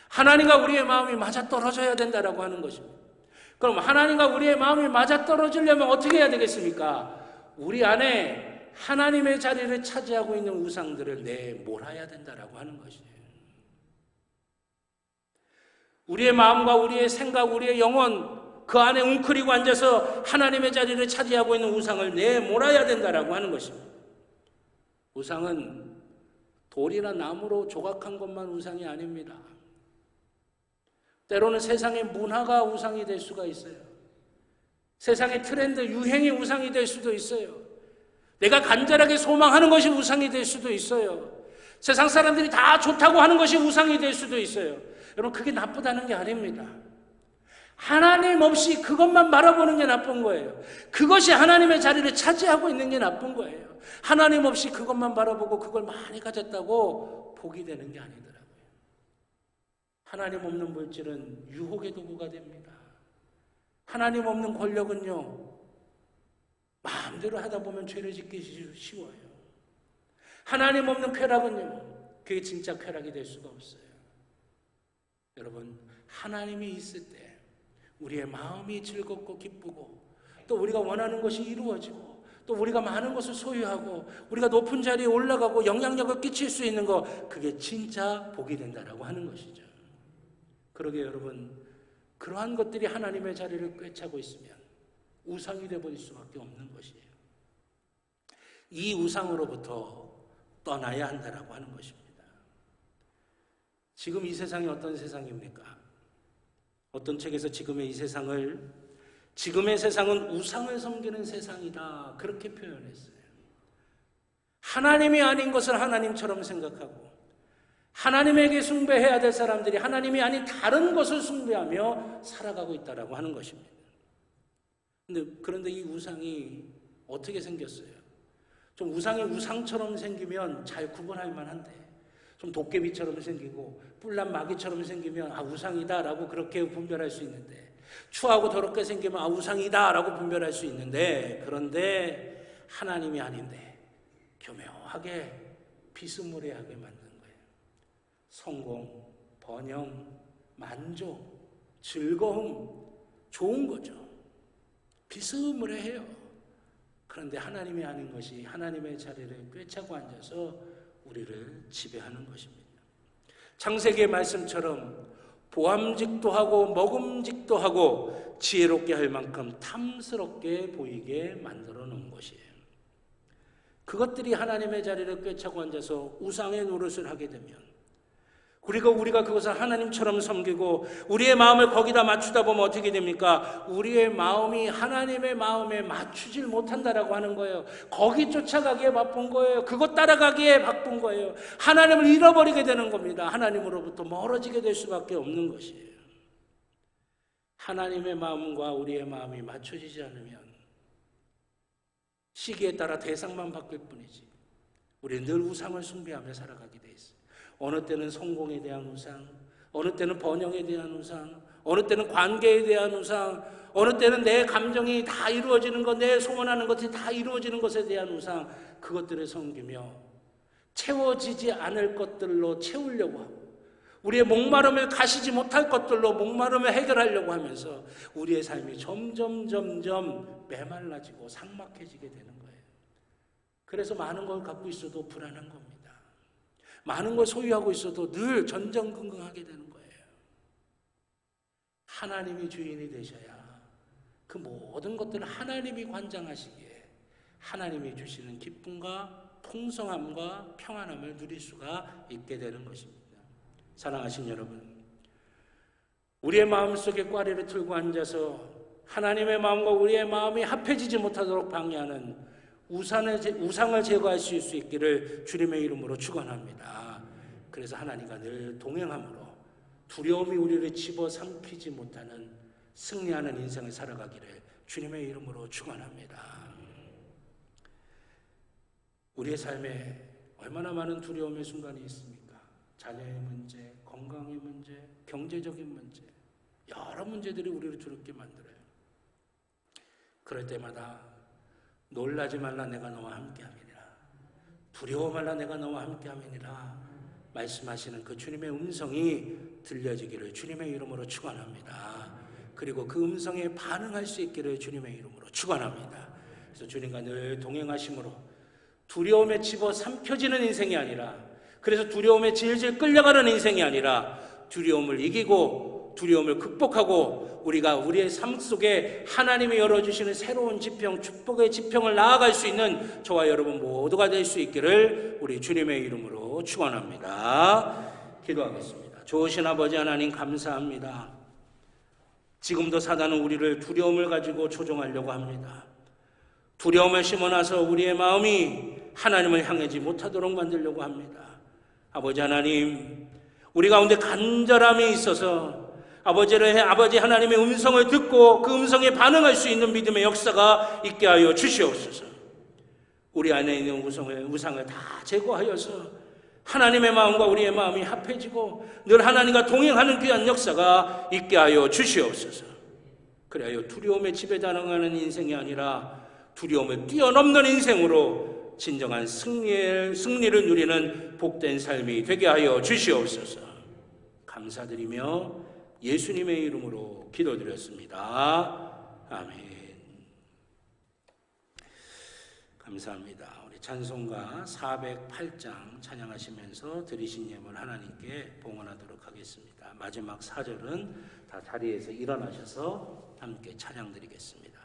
하나님과 우리의 마음이 맞아 떨어져야 된다라고 하는 것입니다. 그럼 하나님과 우리의 마음이 맞아떨어지려면 어떻게 해야 되겠습니까? 우리 안에 하나님의 자리를 차지하고 있는 우상들을 내몰아야 된다라고 하는 것이에요. 우리의 마음과 우리의 생각, 우리의 영혼, 그 안에 웅크리고 앉아서 하나님의 자리를 차지하고 있는 우상을 내몰아야 된다라고 하는 것입니다. 우상은 돌이나 나무로 조각한 것만 우상이 아닙니다. 때로는 세상의 문화가 우상이 될 수가 있어요. 세상의 트렌드, 유행이 우상이 될 수도 있어요. 내가 간절하게 소망하는 것이 우상이 될 수도 있어요. 세상 사람들이 다 좋다고 하는 것이 우상이 될 수도 있어요. 여러분, 그게 나쁘다는 게 아닙니다. 하나님 없이 그것만 바라보는 게 나쁜 거예요. 그것이 하나님의 자리를 차지하고 있는 게 나쁜 거예요. 하나님 없이 그것만 바라보고 그걸 많이 가졌다고 복이 되는 게 아니더라고요. 하나님 없는 물질은 유혹의 도구가 됩니다. 하나님 없는 권력은요, 마음대로 하다 보면 죄를 짓기 쉬워요. 하나님 없는 쾌락은요, 그게 진짜 쾌락이 될 수가 없어요. 여러분, 하나님이 있을 때 우리의 마음이 즐겁고 기쁘고, 또 우리가 원하는 것이 이루어지고, 또 우리가 많은 것을 소유하고, 우리가 높은 자리에 올라가고 영향력을 끼칠 수 있는 것, 그게 진짜 복이 된다라고 하는 것이죠. 그러게 여러분, 그러한 것들이 하나님의 자리를 꿰차고 있으면 우상이 되어버릴 수밖에 없는 것이에요. 이 우상으로부터 떠나야 한다라고 하는 것입니다. 지금 이 세상이 어떤 세상입니까? 어떤 책에서 지금의 세상은 우상을 섬기는 세상이다, 그렇게 표현했어요. 하나님이 아닌 것을 하나님처럼 생각하고, 하나님에게 숭배해야 될 사람들이 하나님이 아닌 다른 것을 숭배하며 살아가고 있다라고 하는 것입니다. 그런데 이 우상이 어떻게 생겼어요? 좀 우상이 우상처럼 생기면 잘 구분할 만한데, 좀 도깨비처럼 생기고 뿔난 마귀처럼 생기면 우상이다라고 그렇게 분별할 수 있는데, 추하고 더럽게 생기면 우상이다라고 분별할 수 있는데, 그런데 하나님이 아닌데 교묘하게 비스무리하게 만든 거예요. 성공, 번영, 만족, 즐거움, 좋은 거죠. 비스무리해요. 그런데 하나님이 아닌 것이 하나님의 자리를 꿰차고 앉아서 우리를 지배하는 것입니다. 창세기의 말씀처럼 보암직도 하고 먹음직도 하고 지혜롭게 할 만큼 탐스럽게 보이게 만들어 놓은 것이에요. 그것들이 하나님의 자리를 꿰차고 앉아서 우상의 노릇을 하게 되면, 우리가 그것을 하나님처럼 섬기고 우리의 마음을 거기다 맞추다 보면 어떻게 됩니까? 우리의 마음이 하나님의 마음에 맞추질 못한다라고 하는 거예요. 거기 쫓아가기에 바쁜 거예요. 그것 따라가기에 바쁜 거예요. 하나님을 잃어버리게 되는 겁니다. 하나님으로부터 멀어지게 될 수밖에 없는 것이에요. 하나님의 마음과 우리의 마음이 맞춰지지 않으면 시기에 따라 대상만 바뀔 뿐이지 우리는 늘 우상을 숭배하며 살아가게 돼 있어요. 어느 때는 성공에 대한 우상, 어느 때는 번영에 대한 우상, 어느 때는 관계에 대한 우상, 어느 때는 내 감정이 다 이루어지는 것, 내 소원하는 것이 다 이루어지는 것에 대한 우상, 그것들을 섬기며 채워지지 않을 것들로 채우려고 하고, 우리의 목마름을 가시지 못할 것들로 목마름을 해결하려고 하면서 우리의 삶이 점점 메말라지고 삭막해지게 되는 거예요. 그래서 많은 걸 갖고 있어도 불안한 겁니다. 많은 걸 소유하고 있어도 늘 전전긍긍하게 되는 거예요. 하나님이 주인이 되셔야 그 모든 것들을 하나님이 관장하시기에 하나님이 주시는 기쁨과 풍성함과 평안함을 누릴 수가 있게 되는 것입니다. 사랑하신 여러분, 우리의 마음속에 꽈리를 틀고 앉아서 하나님의 마음과 우리의 마음이 합해지지 못하도록 방해하는 우상을 제거하실 수 있기를 주님의 이름으로 축원합니다. 그래서 하나님과 늘 동행함으로 두려움이 우리를 집어삼키지 못하는 승리하는 인생을 살아가기를 주님의 이름으로 축원합니다. 우리의 삶에 얼마나 많은 두려움의 순간이 있습니까? 자녀의 문제, 건강의 문제, 경제적인 문제, 여러 문제들이 우리를 두렵게 만들어요. 그럴 때마다 놀라지 말라, 내가 너와 함께함이니라. 두려워 말라, 내가 너와 함께함이니라 말씀하시는 그 주님의 음성이 들려지기를 주님의 이름으로 축원합니다. 그리고 그 음성에 반응할 수 있기를 주님의 이름으로 축원합니다. 그래서 주님과 늘 동행하심으로 두려움에 집어삼켜지는 인생이 아니라, 그래서 두려움에 질질 끌려가는 인생이 아니라 두려움을 이기고 두려움을 극복하고 우리가 우리의 삶 속에 하나님이 열어주시는 새로운 지평, 축복의 지평을 나아갈 수 있는 저와 여러분 모두가 될 수 있기를 우리 주님의 이름으로 축원합니다. 기도하겠습니다. 좋으신 아버지 하나님, 감사합니다. 지금도 사단은 우리를 두려움을 가지고 조종하려고 합니다. 두려움을 심어놔서 우리의 마음이 하나님을 향하지 못하도록 만들려고 합니다. 아버지 하나님, 우리 가운데 간절함이 있어서 아버지 하나님의 음성을 듣고 그 음성에 반응할 수 있는 믿음의 역사가 있게 하여 주시옵소서. 우리 안에 있는 우상을 다 제거하여서 하나님의 마음과 우리의 마음이 합해지고 늘 하나님과 동행하는 귀한 역사가 있게 하여 주시옵소서. 그래야 두려움에 지배당하는 인생이 아니라 두려움을 뛰어넘는 인생으로 진정한 승리를 누리는 복된 삶이 되게 하여 주시옵소서. 감사드리며 예수님의 이름으로 기도드렸습니다. 아멘. 감사합니다. 우리 찬송가 408장 찬양하시면서 드리신 예물 하나님께 봉헌하도록 하겠습니다. 마지막 4절은 다 자리에서 일어나셔서 함께 찬양드리겠습니다.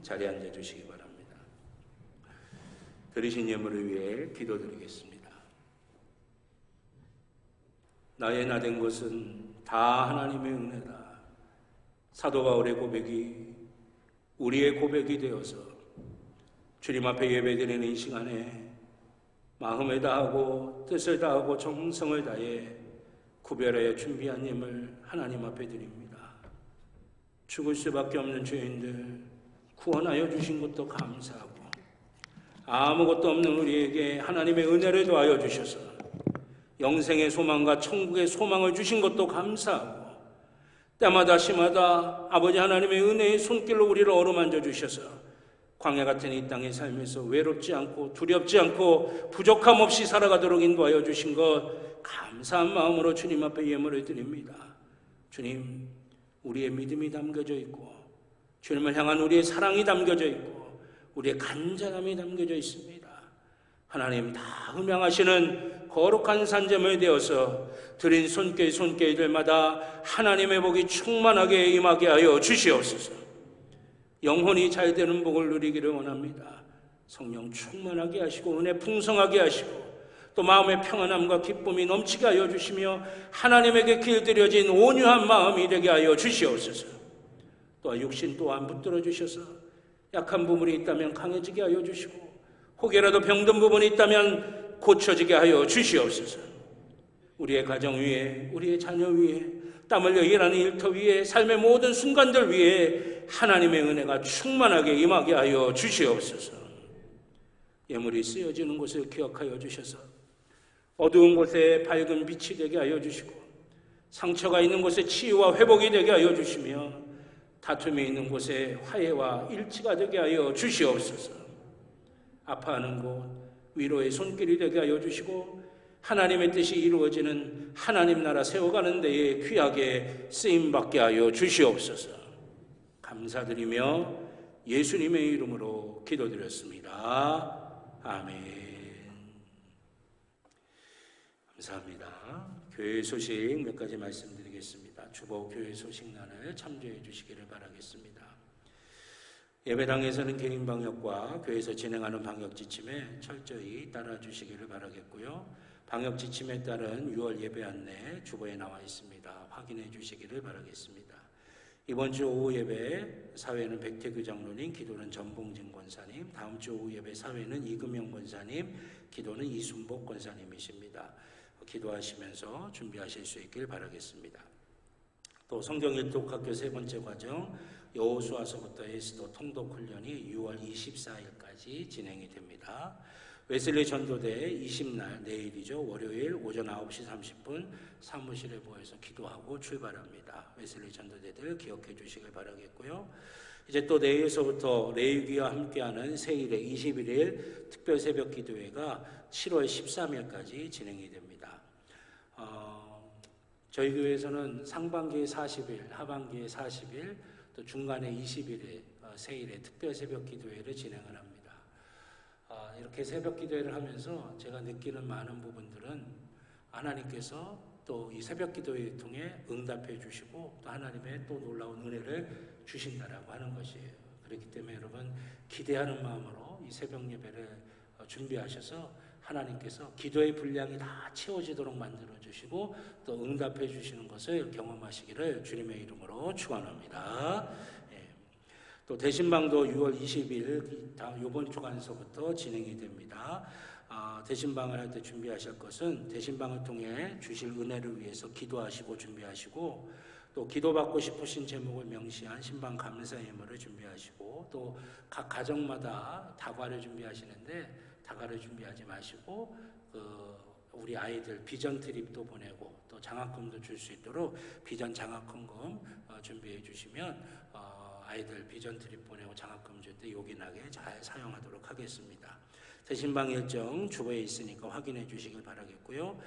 자리에 앉아주시기 바랍니다. 드리신 예물을 위해 기도드리겠습니다. 나의 나된 것은 다 하나님의 은혜다. 사도 바울의 고백이 우리의 고백이 되어서 주님 앞에 예배드리는 이 시간에 마음을 다하고 뜻을 다하고 정성을 다해 구별하여 준비한 예물 하나님 앞에 드립니다. 죽을 수밖에 없는 죄인들 구원하여 주신 것도 감사하고 아무것도 없는 우리에게 하나님의 은혜를 더하여 주셔서 영생의 소망과 천국의 소망을 주신 것도 감사하고 때마다 시마다 아버지 하나님의 은혜의 손길로 우리를 어루만져 주셔서 광야 같은 이 땅의 삶에서 외롭지 않고 두렵지 않고 부족함 없이 살아가도록 인도하여 주신 것 감사한 마음으로 주님 앞에 예물을 드립니다. 주님, 우리의 믿음이 담겨져 있고 주님을 향한 우리의 사랑이 담겨져 있고 우리의 간절함이 담겨져 있습니다. 하나님 다 흠양하시는 거룩한 산재물 되어서 드린 손길들마다 하나님의 복이 충만하게 임하게 하여 주시옵소서. 영혼이 잘 되는 복을 누리기를 원합니다. 성령 충만하게 하시고 은혜 풍성하게 하시고 또 마음의 평안함과 기쁨이 넘치게 하여 주시며 하나님에게 길들여진 온유한 마음이 되게 하여 주시옵소서. 또한 육신 또한 붙들어 주셔서 약한 부분이 있다면 강해지게 하여 주시고 혹여라도 병든 부분이 있다면 고쳐지게 하여 주시옵소서. 우리의 가정 위에 우리의 자녀 위에 땀 흘려 일하는 일터 위에 삶의 모든 순간들 위에 하나님의 은혜가 충만하게 임하게 하여 주시옵소서. 예물이 쓰여지는 것을 기억하여 주셔서 어두운 곳에 밝은 빛이 되게 하여 주시고 상처가 있는 곳에 치유와 회복이 되게 하여 주시며 다툼이 있는 곳에 화해와 일치가 되게 하여 주시옵소서. 아파하는 곳 위로의 손길이 되게 하여 주시고 하나님의 뜻이 이루어지는 하나님 나라 세워가는 데에 귀하게 쓰임받게 하여 주시옵소서. 감사드리며 예수님의 이름으로 기도드렸습니다. 아멘. 감사합니다. 교회 소식 몇 가지 말씀드리겠습니다. 주보 교회 소식란을 참조해 주시기를 바라겠습니다. 예배당에서는 개인 방역과 교회에서 진행하는 방역 지침에 철저히 따라 주시기를 바라겠고요. 방역 지침에 따른 6월 예배 안내 주보에 나와 있습니다. 확인해 주시기를 바라겠습니다. 이번 주 오후 예배 사회는 백태규 장로님, 기도는 전봉진 권사님, 다음 주 오후 예배 사회는 이금영 권사님, 기도는 이순복 권사님이십니다. 기도하시면서 준비하실 수 있길 바라겠습니다. 또 성경일독학교 세 번째 과정 여호수아서부터 에스더 통독 훈련이 6월 24일까지 진행이 됩니다. 웨슬리 전도대 20날 내일이죠. 월요일 오전 9시 30분 사무실에 모여서 기도하고 출발합니다. 웨슬리 전도대들 기억해 주시길 바라겠고요. 이제 또 내일서부터 레위기와 함께하는 세일의 21일 특별 새벽 기도회가 7월 13일까지 진행이 됩니다. 저희 교회에서는 상반기에 40일, 하반기에 40일, 또 중간에 21일 세일의 특별 새벽 기도회를 진행을 합니다. 이렇게 새벽 기도회를 하면서 제가 느끼는 많은 부분들은 하나님께서 또 이 새벽 기도회를 통해 응답해 주시고 또 하나님의 또 놀라운 은혜를 주신다라고 하는 것이에요. 그렇기 때문에 여러분 기대하는 마음으로 이 새벽 예배를 준비하셔서 하나님께서 기도의 분량이 다 채워지도록 만들어 주시고 또 응답해 주시는 것을 경험하시기를 주님의 이름으로 축원합니다. 또 대신방도 6월 20일 이번 주간서부터 진행이 됩니다. 대신방을 할 때 준비하실 것은 대신방을 통해 주실 은혜를 위해서 기도하시고 준비하시고 또 기도받고 싶으신 제목을 명시한 신방 감사 예물을 준비하시고 또 각 가정마다 다과를 준비하시는데 다과를 준비하지 마시고 우리 아이들 비전 트립도 보내고 또 장학금도 줄 수 있도록 비전 장학금금 준비해 주시면 아이들 비전 트립 보내고 장학금 줄 때 요긴하게 잘 사용하도록 하겠습니다. 대신방 일정 주보에 있으니까 확인해 주시길 바라겠고요.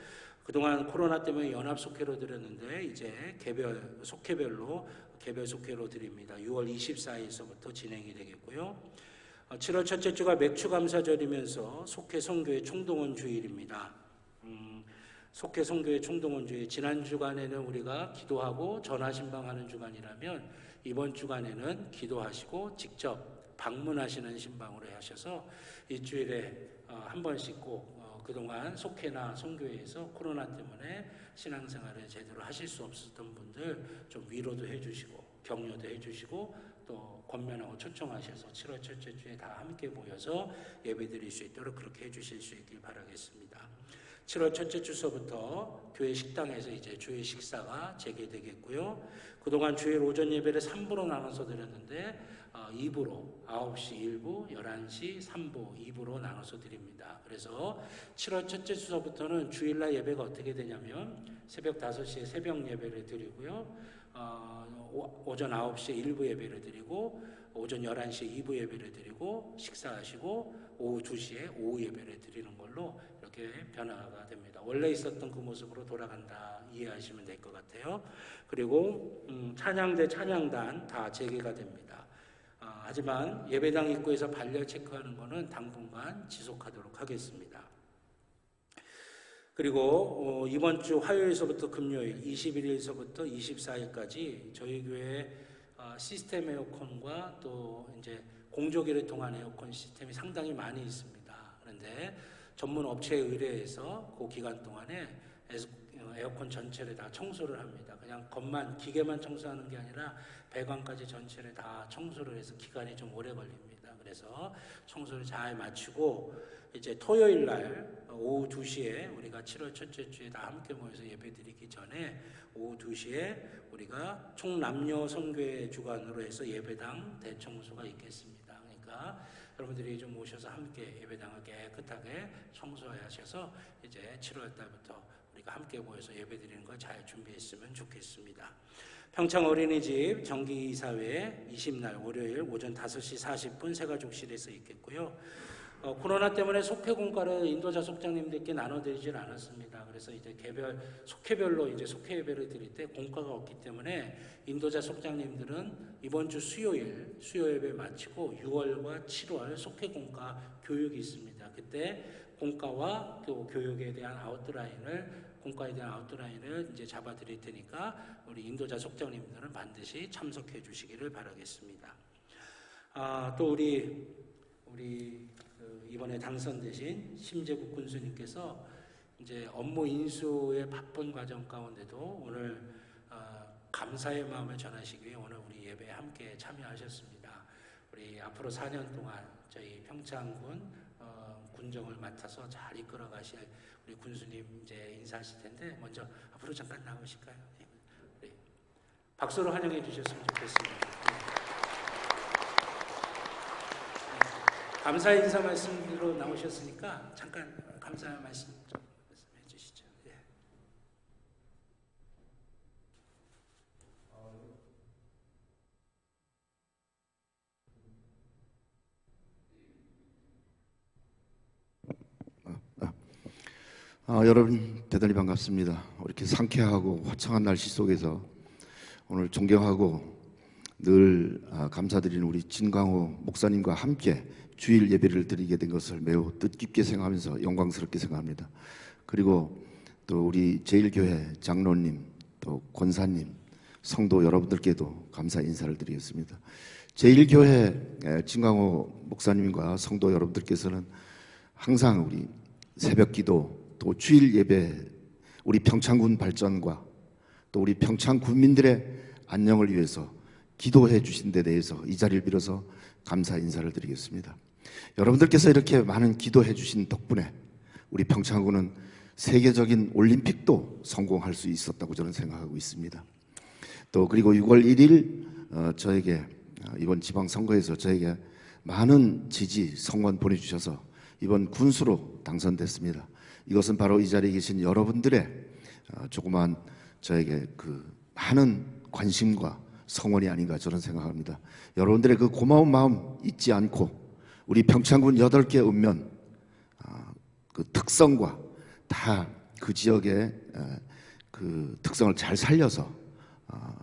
그동안 코로나 때문에 연합 속회로 드렸는데 이제 개별 속회별로 개별 속회로 드립니다. 6월 24일서부터 진행이 되겠고요. 7월 첫째 주가 맥주 감사절이면서 속회 선교회 총동원 주일입니다. 속회 선교회 총동원 주일 지난 주간에는 우리가 기도하고 전화 신방하는 주간이라면 이번 주간에는 기도하시고 직접 방문하시는 신방으로 하셔서 일주일에 한 번씩 꼭 그동안 속회나 선교회에서 코로나 때문에 신앙생활을 제대로 하실 수 없었던 분들 좀 위로도 해주시고 격려도 해주시고 또 권면하고 초청하셔서 7월 첫째 주에 다 함께 모여서 예배드릴 수 있도록 그렇게 해주실 수 있길 바라겠습니다. 7월 첫째 주서부터 교회 식당에서 이제 주일 식사가 재개되겠고요. 그동안 주일 오전 예배를 3부로 나눠서 드렸는데 2부로 9시 1부, 11시 3부 2부로 나눠서 드립니다. 그래서 7월 첫째 주서부터는 주일날 예배가 어떻게 되냐면 새벽 5시에 새벽 예배를 드리고요. 오전 9시에 1부 예배를 드리고 오전 11시에 2부 예배를 드리고 식사하시고 오후 2시에 오후 예배를 드리는 걸로 이렇게 변화가 됩니다. 원래 있었던 그 모습으로 돌아간다 이해하시면 될 것 같아요. 그리고 찬양대 찬양단 다 재개가 됩니다. 하지만 예배당 입구에서 발열 체크하는 것은 당분간 지속하도록 하겠습니다. 그리고 이번 주 화요일서부터 금요일 21일서부터 24일까지 저희 교회 시스템 에어컨과 또 이제 공조기를 통한 에어컨 시스템이 상당히 많이 있습니다. 그런데 전문 업체에 의뢰해서 그 기간 동안에 에어컨 전체를 다 청소를 합니다. 그냥 겉만 기계만 청소하는 게 아니라 배관까지 전체를 다 청소를 해서 기간이 좀 오래 걸립니다. 그래서 청소를 잘 마치고 이제 토요일 날 오후 2시에 우리가 7월 첫째 주에 다 함께 모여서 예배드리기 전에 오후 2시에 우리가 총남녀 선교회 주관으로 해서 예배당 대청소가 있겠습니다. 그러니까 여러분들이 좀 오셔서 함께 예배당을 깨끗하게 청소하셔서 이제 7월 달부터 우리가 함께 모여서 예배드리는 걸 잘 준비했으면 좋겠습니다. 평창 어린이집 정기이사회 20날 월요일 오전 5시 40분 새가족실에서 있겠고요. 코로나 때문에 속회 공과를 인도자 속장님들께 나눠드리질 않았습니다. 그래서 이제 개별 속회별로 이제 속회 예배를 드릴 때 공과가 없기 때문에 인도자 속장님들은 이번 주 수요일 수요 예배 마치고 6월과 7월 속회 공과 교육이 있습니다. 그때 공과와 교육에 대한 공과에 대한 아웃라인을 이제 잡아드릴 테니까 우리 인도자 속장님들은 반드시 참석해 주시기를 바라겠습니다. 또 우리 이번에 당선되신 심재국 군수님께서 이제 업무 인수의 바쁜 과정 가운데도 오늘 감사의 마음을 전하시기 위해 오늘 우리 예배에 함께 참여하셨습니다. 우리 앞으로 4년 동안 저희 평창군 군정을 맡아서 잘 이끌어 가실 우리 군수님 이제 인사하실 텐데 먼저 앞으로 잠깐 나오실까요? 네. 박수로 환영해 주셨으면 좋겠습니다. 감사 인사 말씀으로 나오셨으니까 잠깐 감사 말씀 좀 말씀해 주시죠. 예. 여러분 대단히 반갑습니다. 이렇게 상쾌하고 화창한 날씨 속에서 오늘 존경하고 늘 감사드리는 우리 진광호 목사님과 함께 주일 예배를 드리게 된 것을 매우 뜻깊게 생각하면서 영광스럽게 생각합니다. 그리고 또 우리 제일교회 장로님, 또 권사님, 성도 여러분들께도 감사 인사를 드리겠습니다. 제일교회 진광호 목사님과 성도 여러분들께서는 항상 우리 새벽기도 또 주일 예배, 우리 평창군 발전과 또 우리 평창 군민들의 안녕을 위해서 기도해 주신 데 대해서 이 자리를 빌어서 감사 인사를 드리겠습니다. 여러분들께서 이렇게 많은 기도해 주신 덕분에 우리 평창군은 세계적인 올림픽도 성공할 수 있었다고 저는 생각하고 있습니다. 또 그리고 6월 1일 저에게 이번 지방선거에서 저에게 많은 지지 성원 보내주셔서 이번 군수로 당선됐습니다. 이것은 바로 이 자리에 계신 여러분들의 조그만 저에게 그 많은 관심과 성원이 아닌가 저는 생각합니다. 여러분들의 그 고마운 마음 잊지 않고 우리 평창군 8개 읍면 그 특성과 다 그 지역의 그 특성을 잘 살려서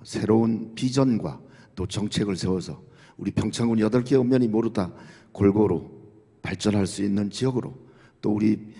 새로운 비전과 또 정책을 세워서 우리 평창군 8개 읍면이 모두 다 골고루 발전할 수 있는 지역으로 또 우리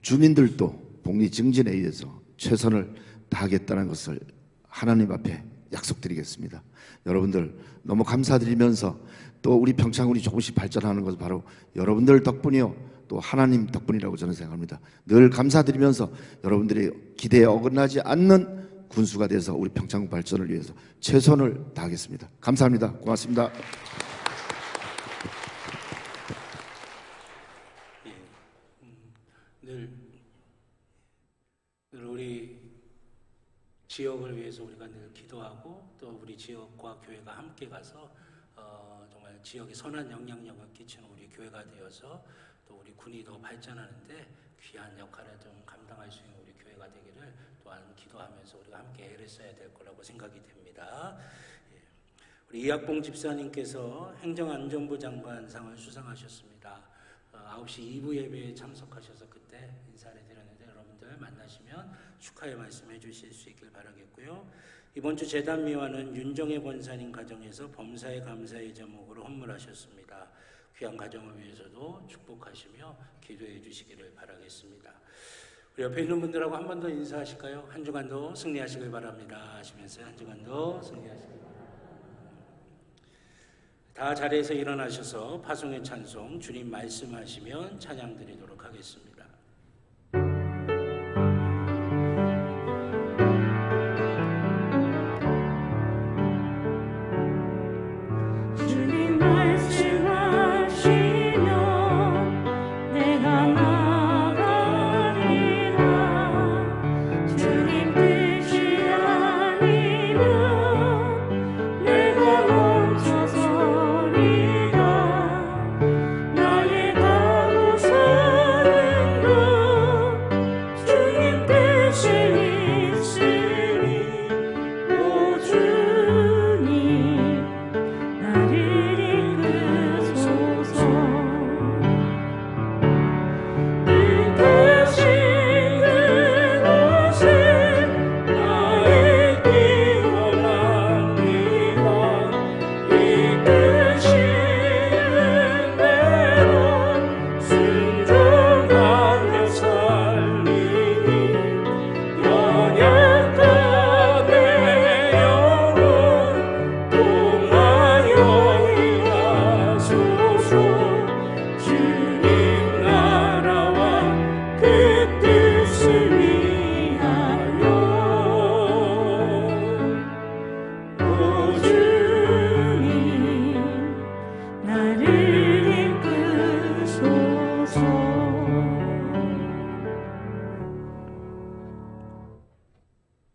주민들도 복리 증진에 의해서 최선을 다하겠다는 것을 하나님 앞에 약속드리겠습니다. 여러분들 너무 감사드리면서 또 우리 평창군이 조금씩 발전하는 것은 바로 여러분들 덕분이요, 또 하나님 덕분이라고 저는 생각합니다. 늘 감사드리면서 여러분들의 기대에 어긋나지 않는 군수가 돼서 우리 평창군 발전을 위해서 최선을 다하겠습니다. 감사합니다. 고맙습니다. 늘 우리 지역을 위해서 우리가 늘 기도하고 또 우리 지역과 교회가 함께 가서 정말 지역에 선한 영향력을 끼치는 우리 교회가 되어서 또 우리 군이 더 발전하는데 귀한 역할을 좀 감당할 수 있는 우리 교회가 되기를 또한 기도하면서 우리가 함께 애를 써야 될 거라고 생각이 됩니다. 우리 이학봉 집사님께서 행정안전부 장관상을 수상하셨습니다. 9시 2부 예배에 참석하셔서 그때 인사를 드렸는데 여러분들 만나시면 축하의 말씀해 주실 수 있길 바라겠고요. 이번 주 재단미화는 윤정혜 권사님 가정에서 범사에 감사의 제목으로 헌물하셨습니다. 귀한 가정을 위해서도 축복하시며 기도해 주시기를 바라겠습니다. 우리 옆에 있는 분들하고 한 번 더 인사하실까요? 한 주간도 승리하시길 바랍니다 하시면서 한 주간도 승리하시길 바랍니다. 다 자리에서 일어나셔서 파송의 찬송 주님 말씀하시면 찬양 드리도록 하겠습니다.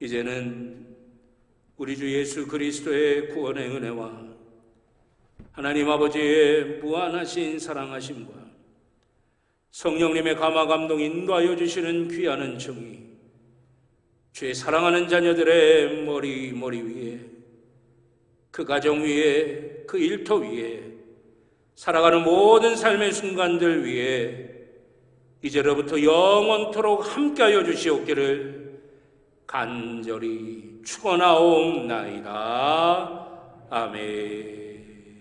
이제는 우리 주 예수 그리스도의 구원의 은혜와 하나님 아버지의 무한하신 사랑하심과 성령님의 감화 감동 인도하여 주시는 귀한 은총이 주의 사랑하는 자녀들의 머리 위에, 그 가정 위에, 그 일터 위에, 살아가는 모든 삶의 순간들 위에 이제로부터 영원토록 함께하여 주시옵기를 간절히 축원하옵나이다. 아멘.